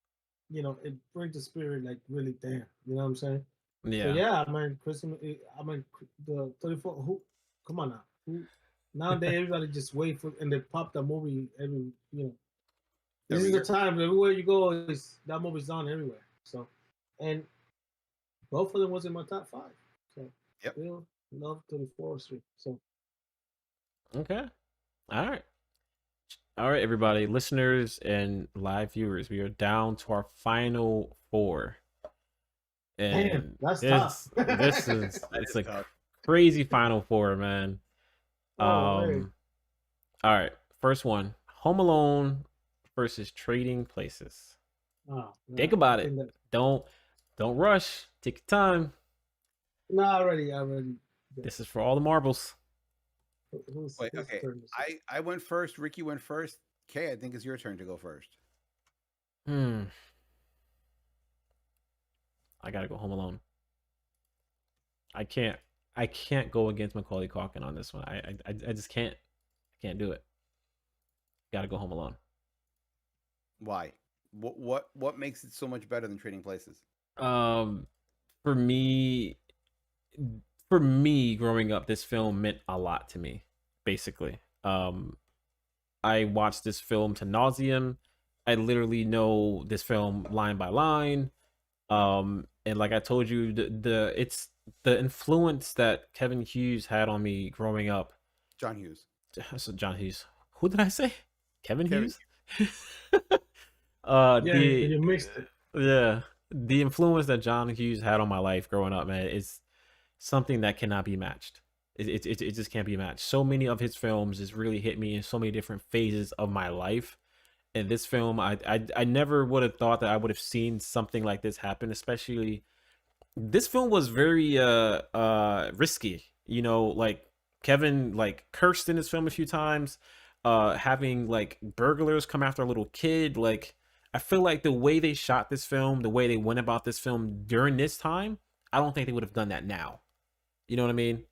[SPEAKER 3] it brings the spirit like really down. You know what I'm saying?
[SPEAKER 2] Yeah.
[SPEAKER 3] So yeah, I mean Christmas. I mean the 34. Who? Come on now. Who? Nowadays everybody just wait for and they pop the movie every. This is the time everywhere you go is that movie's on everywhere. So, and both of them was in my top 5. So
[SPEAKER 1] yep.
[SPEAKER 3] Still love 34th Street. So
[SPEAKER 2] okay, all right, everybody, listeners and live viewers, we are down to our final 4. And
[SPEAKER 3] damn, that's tough.
[SPEAKER 2] This is it's a tough. Crazy final 4, man. All right, first one: Home Alone versus Trading Places. Think about it. Don't rush. Take your time.
[SPEAKER 3] No, already.
[SPEAKER 2] This is for all the marbles.
[SPEAKER 1] Wait, okay. I went first. Ricky went first. Kay, I think it's your turn to go first.
[SPEAKER 2] I gotta go Home Alone. I can't go against Macaulay Culkin on this one. I just can't. I can't do it. Gotta go Home Alone.
[SPEAKER 1] Why? What makes it so much better than Trading Places?
[SPEAKER 2] For me, growing up, this film meant a lot to me. Basically, I watched this film to nauseam. I literally know this film line by line. And like I told you, it's the influence that Kevin Hughes had on me growing up.
[SPEAKER 1] John Hughes.
[SPEAKER 2] So John Hughes. Who did I say? Kevin Hughes.
[SPEAKER 3] You mixed it.
[SPEAKER 2] Yeah, the influence that John Hughes had on my life growing up, man, is something that cannot be matched. It just can't be matched. So many of his films has really hit me in so many different phases of my life. And this film, I never would have thought that I would have seen something like this happen. Especially, this film was very risky. Like Kevin cursed in this film a few times. Having like burglars come after a little kid. Like, I feel like the way they shot this film, the way they went about this film during this time, I don't think they would have done that now. You know what I mean?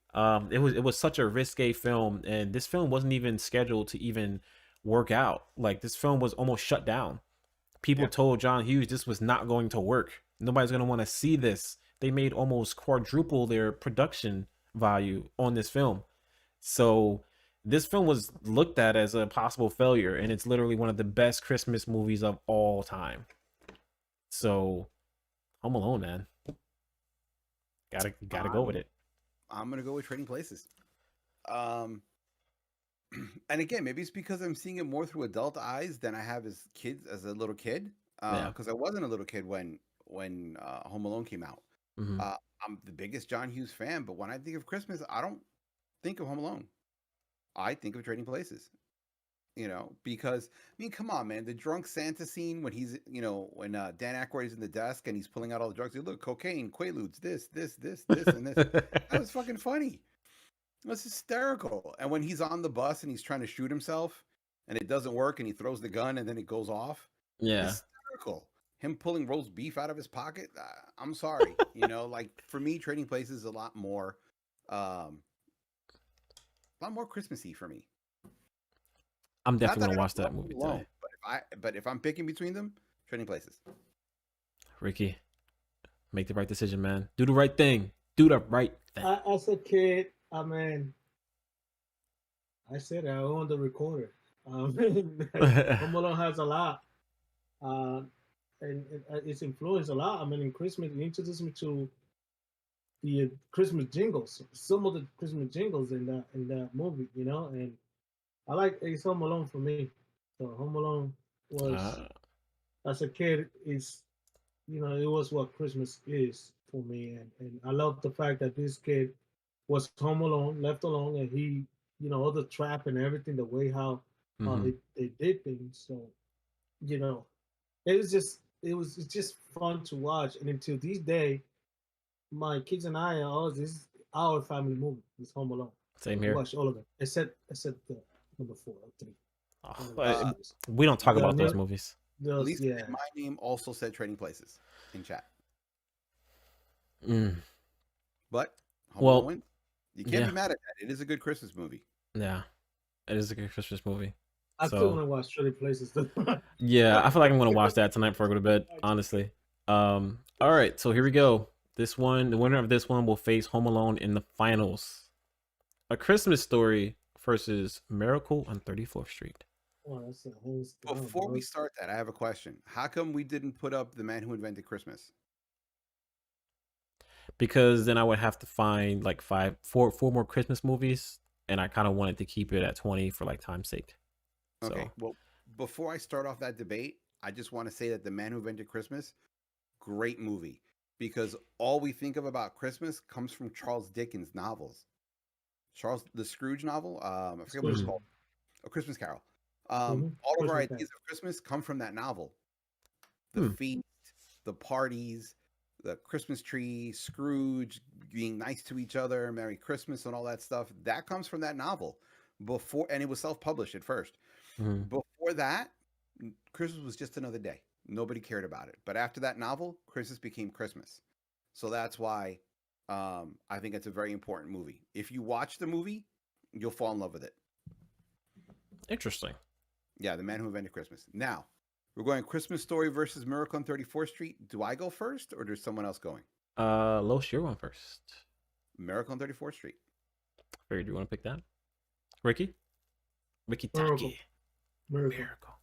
[SPEAKER 2] It was such a risque film, and this film wasn't even scheduled to even work out. Like, this film was almost shut down. People told John Hughes this was not going to work. Nobody's going to want to see this. They made almost quadruple their production value on this film. So this film was looked at as a possible failure, and it's literally one of the best Christmas movies of all time. So, Home Alone, man. Gotta go with it.
[SPEAKER 1] I'm gonna go with Trading Places. And again, maybe it's because I'm seeing it more through adult eyes than I have as a little kid. Because I wasn't a little kid when Home Alone came out.
[SPEAKER 2] Mm-hmm.
[SPEAKER 1] I'm the biggest John Hughes fan, but when I think of Christmas, I don't think of Home Alone. I think of Trading Places. Because come on, man, the drunk Santa scene when he's when Dan Aykroyd is in the desk and he's pulling out all the drugs. Look, cocaine, Quaaludes, this, and this. That was fucking funny. It was hysterical. And when he's on the bus and he's trying to shoot himself and it doesn't work and he throws the gun and then it goes off.
[SPEAKER 2] Yeah,
[SPEAKER 1] hysterical. Him pulling roast beef out of his pocket. I'm sorry, like for me, Trading Places is a lot more Christmassy for me.
[SPEAKER 2] I'm definitely gonna watch that movie today.
[SPEAKER 1] But if I'm picking between them, Trading Places.
[SPEAKER 2] Ricky, make the right decision, man. Do the right thing. Do the right thing.
[SPEAKER 3] As a kid, I said I own the recorder. Home Alone has a lot, and it's influenced a lot. In Christmas, it introduced me to the Christmas jingles. Some of the Christmas jingles in that movie, and I like it's Home Alone for me. So Home Alone was, as a kid, it was what Christmas is for me, and I love the fact that this kid was home alone, left alone, and he, all the trap and everything, the way how how
[SPEAKER 2] Mm-hmm.
[SPEAKER 3] they did things. So, you know, it's just fun to watch. And until this day, my kids and I are all this is our family movie. It's Home Alone.
[SPEAKER 2] Same
[SPEAKER 3] We
[SPEAKER 2] here.
[SPEAKER 3] watch all of them except the number 4 or 3.
[SPEAKER 2] Oh, we don't talk about those movies.
[SPEAKER 1] At least
[SPEAKER 3] Yeah.
[SPEAKER 1] my name also said Trading Places in chat. But Home Alone, you can't be mad at that. It is a good Christmas movie.
[SPEAKER 2] Yeah, it is a good Christmas movie.
[SPEAKER 3] I still want to watch Trading Places.
[SPEAKER 2] Yeah, I feel like I'm gonna watch that tonight before I go to bed. Honestly. All right, so here we go. This one, the winner of this one will face Home Alone in the finals. A Christmas Story versus Miracle on 34th Street.
[SPEAKER 1] Before we start that, I have a question. How come we didn't put up The Man Who Invented Christmas?
[SPEAKER 2] Because then I would have to find like four more Christmas movies, and I kind of wanted to keep it at 20 for like time's sake.
[SPEAKER 1] Okay, well, before I start off that debate, I just want to say that The Man Who Invented Christmas, great movie, because all we think of about Christmas comes from Charles Dickens' novels. The Scrooge novel, I forget what it's called, A Christmas Carol. All of our ideas of Christmas come from that novel. The feast, the parties, the Christmas tree, Scrooge being nice to each other, Merry Christmas, and all that stuff. That comes from that novel. And it was self-published at first. Before that, Christmas was just another day. Nobody cared about it. But after that novel, Christmas became Christmas. So that's why I think it's a very important movie. If you watch the movie, you'll fall in love with it.
[SPEAKER 2] Interesting.
[SPEAKER 1] Yeah, The Man Who Invented Christmas. Now, we're going Christmas Story versus Miracle on 34th Street. Do I go first, or there's someone else going?
[SPEAKER 2] Los, you're going first.
[SPEAKER 1] Miracle on 34th Street.
[SPEAKER 2] Barry, do you want to pick that? Ricky
[SPEAKER 3] Miracle.
[SPEAKER 2] Taki. Miracle.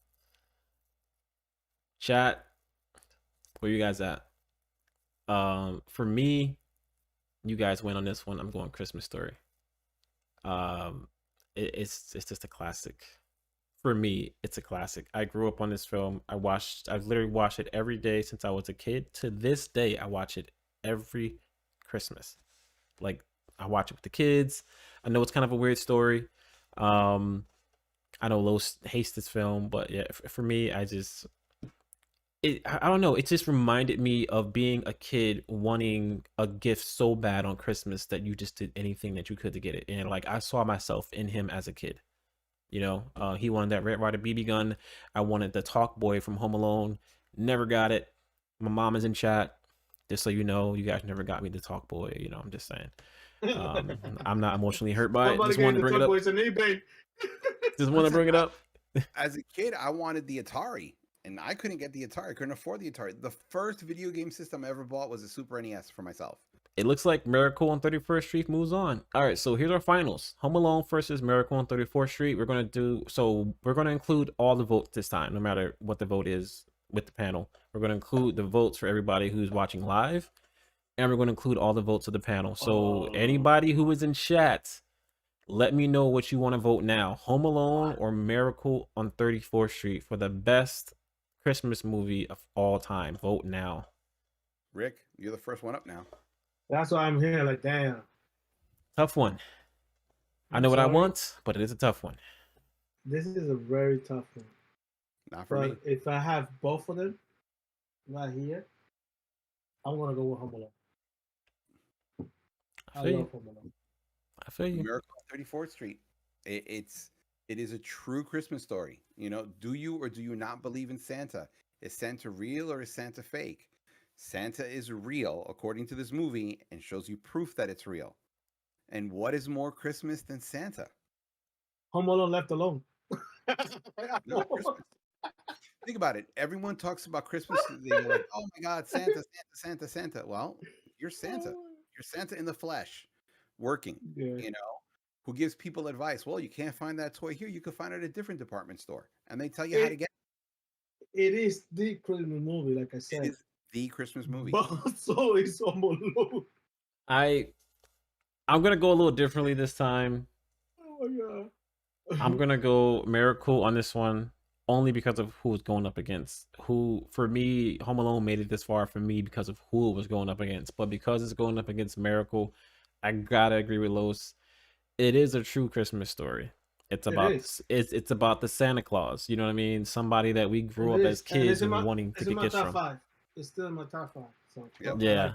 [SPEAKER 2] Chat, where you guys at? For me, you guys win on this one. I'm going Christmas Story. It's just a classic. For me, it's a classic. I grew up on this film. I've literally watched it every day since I was a kid. To this day, I watch it every Christmas. Like, I watch it with the kids. I know it's kind of a weird story. I know Los hates this film, but yeah, for me, I don't know. It just reminded me of being a kid wanting a gift so bad on Christmas that you just did anything that you could to get it. And like, I saw myself in him as a kid. You know, he wanted that Red Ryder BB gun. I wanted the Talk Boy from Home Alone. Never got it. My mom is in chat. Just so you know, you guys never got me the Talk Boy. You know, I'm just saying. I'm not emotionally hurt by it. Just wanted to bring it up. Just want to bring it up.
[SPEAKER 1] As a kid, I wanted the Atari, and I couldn't get the Atari. I couldn't afford the Atari. The first video game system I ever bought was a Super NES for myself.
[SPEAKER 2] It looks like Miracle on 31st Street moves on. All right, so here's our finals. Home Alone versus Miracle on 34th Street. We're going to include all the votes this time, no matter what the vote is with the panel. We're going to include the votes for everybody who's watching live, and we're going to include all the votes of the panel. So anybody who is in chat, let me know what you want to vote now. Home Alone or Miracle on 34th Street for the best Christmas movie of all time. Vote now.
[SPEAKER 1] Rick, you're the first one up now.
[SPEAKER 3] That's why I'm here. Like, damn.
[SPEAKER 2] Tough one. I know what I want, but it is a tough one.
[SPEAKER 3] This is a very tough one.
[SPEAKER 1] Not for me.
[SPEAKER 3] If I have both of them right here, I'm gonna go with Home Alone. I love Home Alone.
[SPEAKER 2] I feel you.
[SPEAKER 1] Miracle on 34th Street. It is a true Christmas story. You know, do you or do you not believe in Santa? Is Santa real or is Santa fake? Santa is real, according to this movie, and shows you proof that it's real. And what is more Christmas than Santa?
[SPEAKER 3] Home Alone left alone.
[SPEAKER 1] No, think about it. Everyone talks about Christmas. They're like, oh my God, Santa, Santa, Santa, Santa. Well, you're Santa. You're Santa in the flesh, working, you know, who gives people advice. Well, you can't find that toy here. You can find it at a different department store. And they tell you how to get it.
[SPEAKER 3] It is the Christmas movie, like I said.
[SPEAKER 1] It is the Christmas movie.
[SPEAKER 3] But so is Home Alone.
[SPEAKER 2] I'm gonna go a little differently this time.
[SPEAKER 3] Oh my God.
[SPEAKER 2] I'm gonna go Miracle on this one, only because of who it's going up against. Who, for me, Home Alone made it this far for me because of who it was going up against. But because it's going up against Miracle, I gotta agree with Los. It is a true Christmas story. It's
[SPEAKER 3] It
[SPEAKER 2] about
[SPEAKER 3] is.
[SPEAKER 2] it's about the Santa Claus. You know what I mean? Somebody that we grew
[SPEAKER 3] It
[SPEAKER 2] up
[SPEAKER 3] is.
[SPEAKER 2] as kids and wanting
[SPEAKER 3] It's
[SPEAKER 2] to
[SPEAKER 3] in
[SPEAKER 2] get
[SPEAKER 3] my
[SPEAKER 2] gifts
[SPEAKER 3] top
[SPEAKER 2] from.
[SPEAKER 3] 5. It's still in my top 5. So
[SPEAKER 1] Yep.
[SPEAKER 2] Yeah.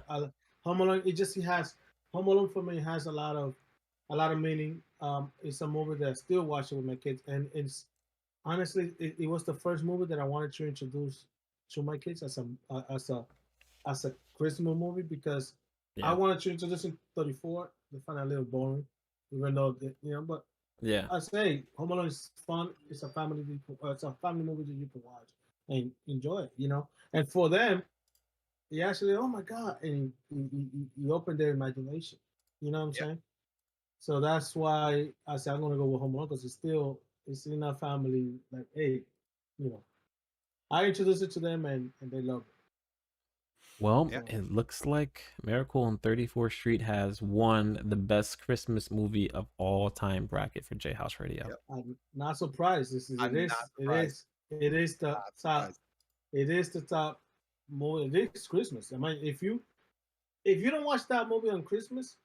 [SPEAKER 3] Home Alone. It has Home Alone for me has a lot of meaning. It's a movie that I still watch it with my kids, and it's honestly it was the first movie that I wanted to introduce to my kids as a Christmas movie because I
[SPEAKER 2] Yeah.
[SPEAKER 3] wanted to introduce in 34. They find it a little boring, even though but
[SPEAKER 2] Yeah.
[SPEAKER 3] I say Home Alone is fun. It's a family movie that you can watch and enjoy it. And for them, you actually, oh my god, and you open their imagination. You know what I'm
[SPEAKER 1] Yep.
[SPEAKER 3] saying? So that's why I say I'm gonna go with Home Alone because it's in our family. Like, hey, I introduced it to them and they love it.
[SPEAKER 2] Well,
[SPEAKER 1] Yeah.
[SPEAKER 2] it looks like Miracle on 34th Street has won the best Christmas movie of all time bracket for JHouze Radio.
[SPEAKER 1] Yep.
[SPEAKER 3] I'm not surprised. It is the
[SPEAKER 1] Not
[SPEAKER 3] top.
[SPEAKER 1] surprised.
[SPEAKER 3] It is the top movie. It is Christmas. I mean, if you don't watch that movie on Christmas,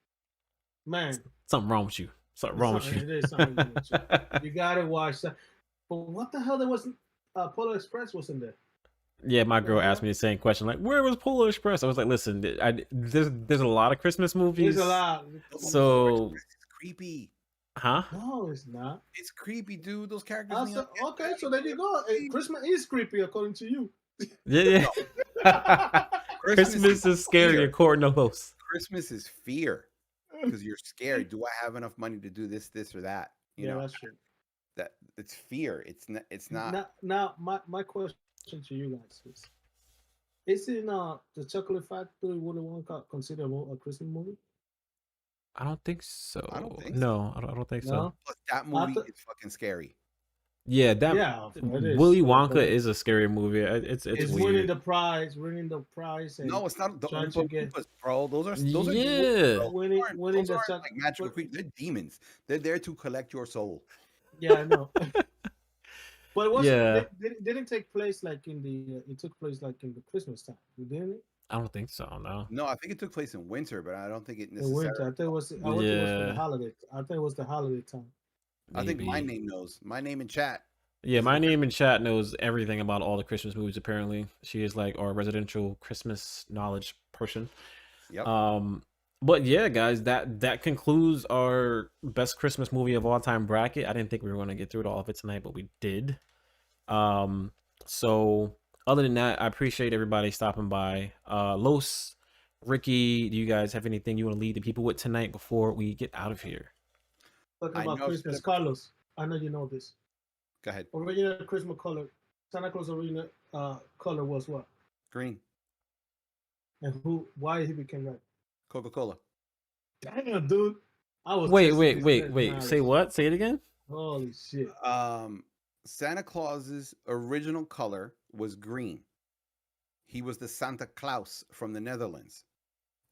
[SPEAKER 3] man,
[SPEAKER 2] Something wrong with you. Something wrong with you.
[SPEAKER 3] It is something wrong with you. You gotta watch that. But what the hell? There wasn't Polar Express wasn't there?
[SPEAKER 2] Yeah, my girl asked me the same question. Like, where was Polar Express? I was like, listen, there's a lot of Christmas movies.
[SPEAKER 3] There's a lot.
[SPEAKER 2] So
[SPEAKER 1] It's creepy.
[SPEAKER 2] Huh?
[SPEAKER 3] No, it's not.
[SPEAKER 1] It's creepy, dude. Those characters.
[SPEAKER 3] Okay, so there you go. Christmas is creepy according to you.
[SPEAKER 2] Yeah. Christmas is scary according to hosts.
[SPEAKER 1] Christmas is fear because you're scared. Do I have enough money to do this, or that?
[SPEAKER 3] That's true.
[SPEAKER 1] That it's fear. It's not.
[SPEAKER 3] Now, my question to you guys is it the Chocolate Factory Willy Wonka considered a Christmas movie?
[SPEAKER 2] I don't think so.
[SPEAKER 1] I don't think
[SPEAKER 2] no, I don't think so.
[SPEAKER 1] Plus, that movie is fucking scary.
[SPEAKER 2] Yeah, Willy Wonka is a scary movie. It's weird.
[SPEAKER 3] winning the prize. And
[SPEAKER 1] no, it's not the
[SPEAKER 3] Oompa
[SPEAKER 1] bro. Those are
[SPEAKER 3] winning the
[SPEAKER 1] like magical creatures. They're demons. They're there to collect your soul.
[SPEAKER 3] Yeah, I know. But it didn't take place like it took place like in the Christmas time, didn't it?
[SPEAKER 2] I don't think so. No.
[SPEAKER 1] No, I think it took place in winter, but I don't think it necessarily.
[SPEAKER 3] In winter, I think it was for the holiday. I think it was the holiday time.
[SPEAKER 2] Maybe.
[SPEAKER 1] I think my name knows. My name in chat.
[SPEAKER 2] Yeah, my name in chat knows everything about all the Christmas movies. Apparently, she is like our residential Christmas knowledge person.
[SPEAKER 1] Yep.
[SPEAKER 2] But yeah, guys, that concludes our best Christmas movie of all time bracket. I didn't think we were going to get through all of it tonight, but we did. So other than that, I appreciate everybody stopping by. Los, Ricky, do you guys have anything you want to lead the people with tonight before we get out of here?
[SPEAKER 3] Talking about Christmas, Carlos. I know you know this.
[SPEAKER 1] Go ahead.
[SPEAKER 3] Original Christmas color. Santa Claus original color was what?
[SPEAKER 1] Green.
[SPEAKER 3] And why he became red?
[SPEAKER 1] Coca-Cola.
[SPEAKER 3] Damn, dude. I was
[SPEAKER 2] Wait. Say what? Say it again.
[SPEAKER 3] Holy shit.
[SPEAKER 1] Santa Claus's original color was green. He was the Santa Claus from the Netherlands.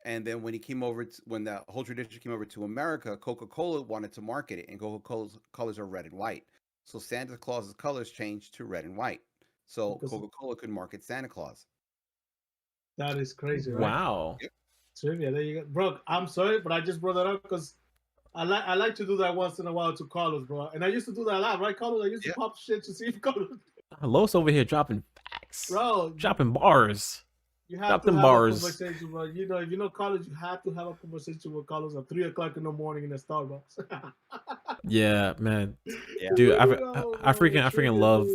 [SPEAKER 1] And then when he came over, when the whole tradition came over to America, Coca-Cola wanted to market it, and Coca-Cola's colors are red and white. So Santa Claus's colors changed to red and white. So Coca-Cola could market Santa Claus.
[SPEAKER 3] That is crazy, right?
[SPEAKER 2] Wow.
[SPEAKER 1] Yep.
[SPEAKER 3] Trivia, there you go. Bro, I'm sorry, but I just brought that up because I like to do that once in a while to Carlos, bro. And I used to do that a lot, right, Carlos? I used to pop shit to see if Carlos.
[SPEAKER 2] Los over here dropping facts.
[SPEAKER 3] Bro.
[SPEAKER 2] Dropping bars.
[SPEAKER 3] You have to have a conversation, bro. If you know Carlos, you have to have a conversation with Carlos at 3:00 in the morning in the Starbucks.
[SPEAKER 2] Yeah, man. Yeah. Dude, I freaking love.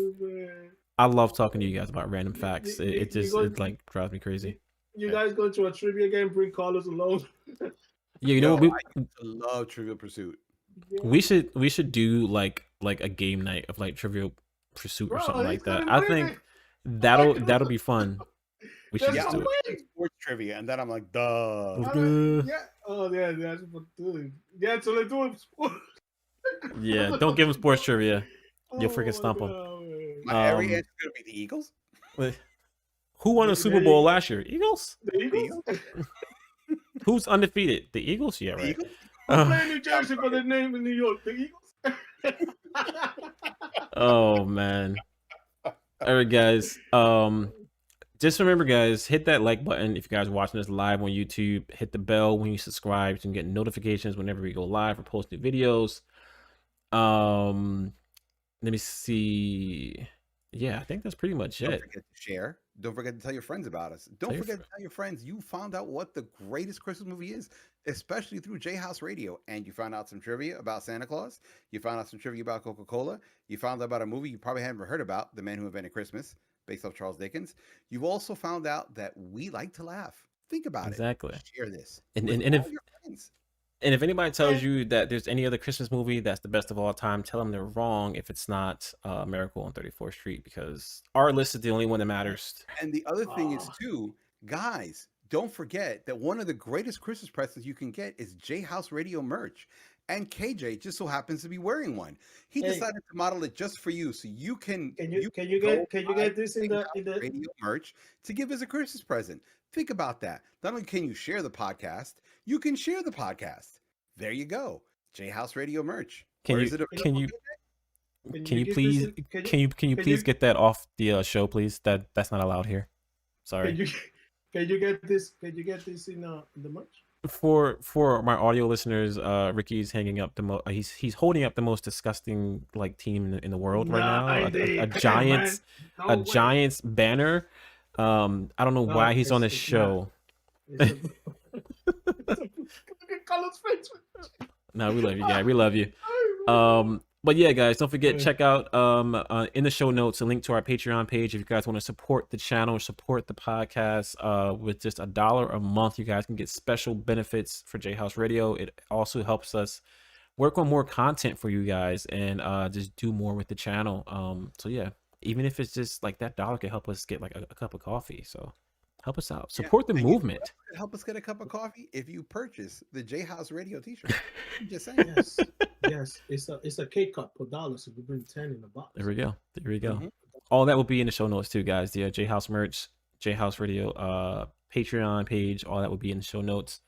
[SPEAKER 2] I love talking to you guys about random facts. It like drives me crazy.
[SPEAKER 3] You guys go to a trivia game, bring Carlos alone.
[SPEAKER 2] Yeah, you know what?
[SPEAKER 1] I love Trivial Pursuit.
[SPEAKER 3] Yeah.
[SPEAKER 2] We should do like a game night of like Trivial Pursuit or something like that. I think that'll be fun. We should just do it.
[SPEAKER 1] Sports trivia, and then I'm like, duh.
[SPEAKER 3] Yeah. Oh yeah, that's what dude. Yeah, so let's do it.
[SPEAKER 2] Yeah, don't give him sports trivia. You'll freaking stump him.
[SPEAKER 1] Every answer is gonna be the Eagles.
[SPEAKER 2] Who won the Super Bowl last year? Eagles?
[SPEAKER 3] The Eagles?
[SPEAKER 2] Who's undefeated? The Eagles? Yeah, right.
[SPEAKER 3] Eagles? Who play in New Jersey but their name in New York? The Eagles?
[SPEAKER 2] Oh man. All right, guys. Just remember, guys, hit that like button if you guys are watching this live on YouTube. Hit the bell when you subscribe so you can get notifications whenever we go live or post new videos. Let me see. Yeah, I think that's pretty much
[SPEAKER 1] Don't
[SPEAKER 2] it.
[SPEAKER 1] forget to share. Don't forget to tell your friends about us. Don't forget to tell your friends you found out what the greatest Christmas movie is, especially through JHouze Radio. And you found out some trivia about Santa Claus. You found out some trivia about Coca-Cola. You found out about a movie you probably hadn't heard about, The Man Who Invented Christmas, based off Charles Dickens. You've also found out that we like to laugh. Think about
[SPEAKER 2] Exactly.
[SPEAKER 1] it. Share this
[SPEAKER 2] And
[SPEAKER 1] with all your friends.
[SPEAKER 2] And if anybody tells you that there's any other Christmas movie that's the best of all time, tell them they're wrong if it's not Miracle on 34th Street, because our list is the only one that matters.
[SPEAKER 1] And the other thing is, too, guys, don't forget that one of the greatest Christmas presents you can get is JHouze Radio merch. And KJ just so happens to be wearing one. He decided to model it just for you, so you can.
[SPEAKER 3] Can you get this in the
[SPEAKER 1] radio merch to give as a Christmas present? Think about that. Not only can you share the podcast, you can share the podcast. There you go. JHouze Radio merch.
[SPEAKER 2] Can you please get that off the show, please? That's not allowed here. Sorry.
[SPEAKER 3] Can you get this in the merch?
[SPEAKER 2] For my audio listeners, Ricky's hanging up he's holding up the most disgusting team in the world right now. A Giants banner. I don't know why he's on this show. No, we love you, guys. We love you. But yeah, guys, don't forget, check out in the show notes a link to our Patreon page if you guys want to support the channel, support the podcast. With just $1 a month, you guys can get special benefits for JHouze Radio. It also helps us work on more content for you guys and just do more with the channel. So yeah, even if it's just that $1 can help us get a cup of coffee. So help us out. Support the movement.
[SPEAKER 1] Help us get a cup of coffee if you purchase the JHouze Radio t-shirt. I'm just saying.
[SPEAKER 3] Yes. It's a K cup per $1, so we bring 10 in the box.
[SPEAKER 2] There we go. Mm-hmm. All that will be in the show notes too, guys. The JHouze merch, JHouze Radio Patreon page, all that will be in the show notes.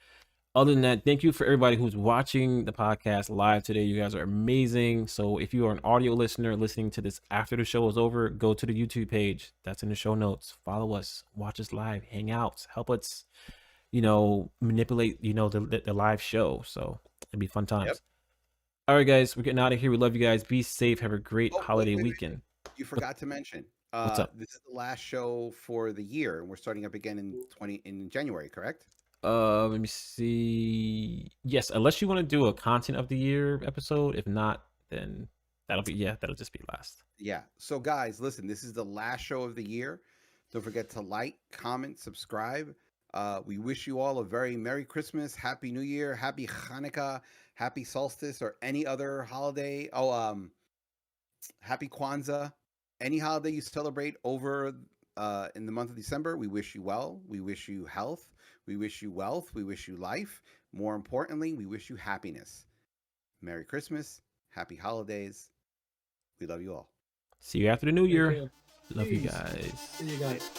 [SPEAKER 2] Other than that, thank you for everybody who's watching the podcast live today. You guys are amazing. So if you are an audio listener listening to this after the show is over, go to the YouTube page. That's in the show notes. Follow us, watch us live, hang out, help us, manipulate, the live show. So it'd be fun times. Yep. All right, guys, we're getting out of here. We love you guys. Be safe. Have a great holiday weekend.
[SPEAKER 1] You forgot to mention.
[SPEAKER 2] What's up?
[SPEAKER 1] This is the last show for the year, and we're starting up again in January, correct?
[SPEAKER 2] Let me see. Yes, unless you want to do a content of the year episode. If not, then that'll just be last.
[SPEAKER 1] Yeah. So guys, listen, this is the last show of the year. Don't forget to like, comment, subscribe. We wish you all a very Merry Christmas, Happy New Year, Happy Hanukkah, Happy Solstice, or any other holiday. Happy Kwanzaa. Any holiday you celebrate over in the month of December, we wish you well. We wish you health. We wish you wealth. We wish you life. More importantly, we wish you happiness. Merry Christmas. Happy holidays. We love you all.
[SPEAKER 2] See you after the new year. Love you guys.
[SPEAKER 3] See you guys.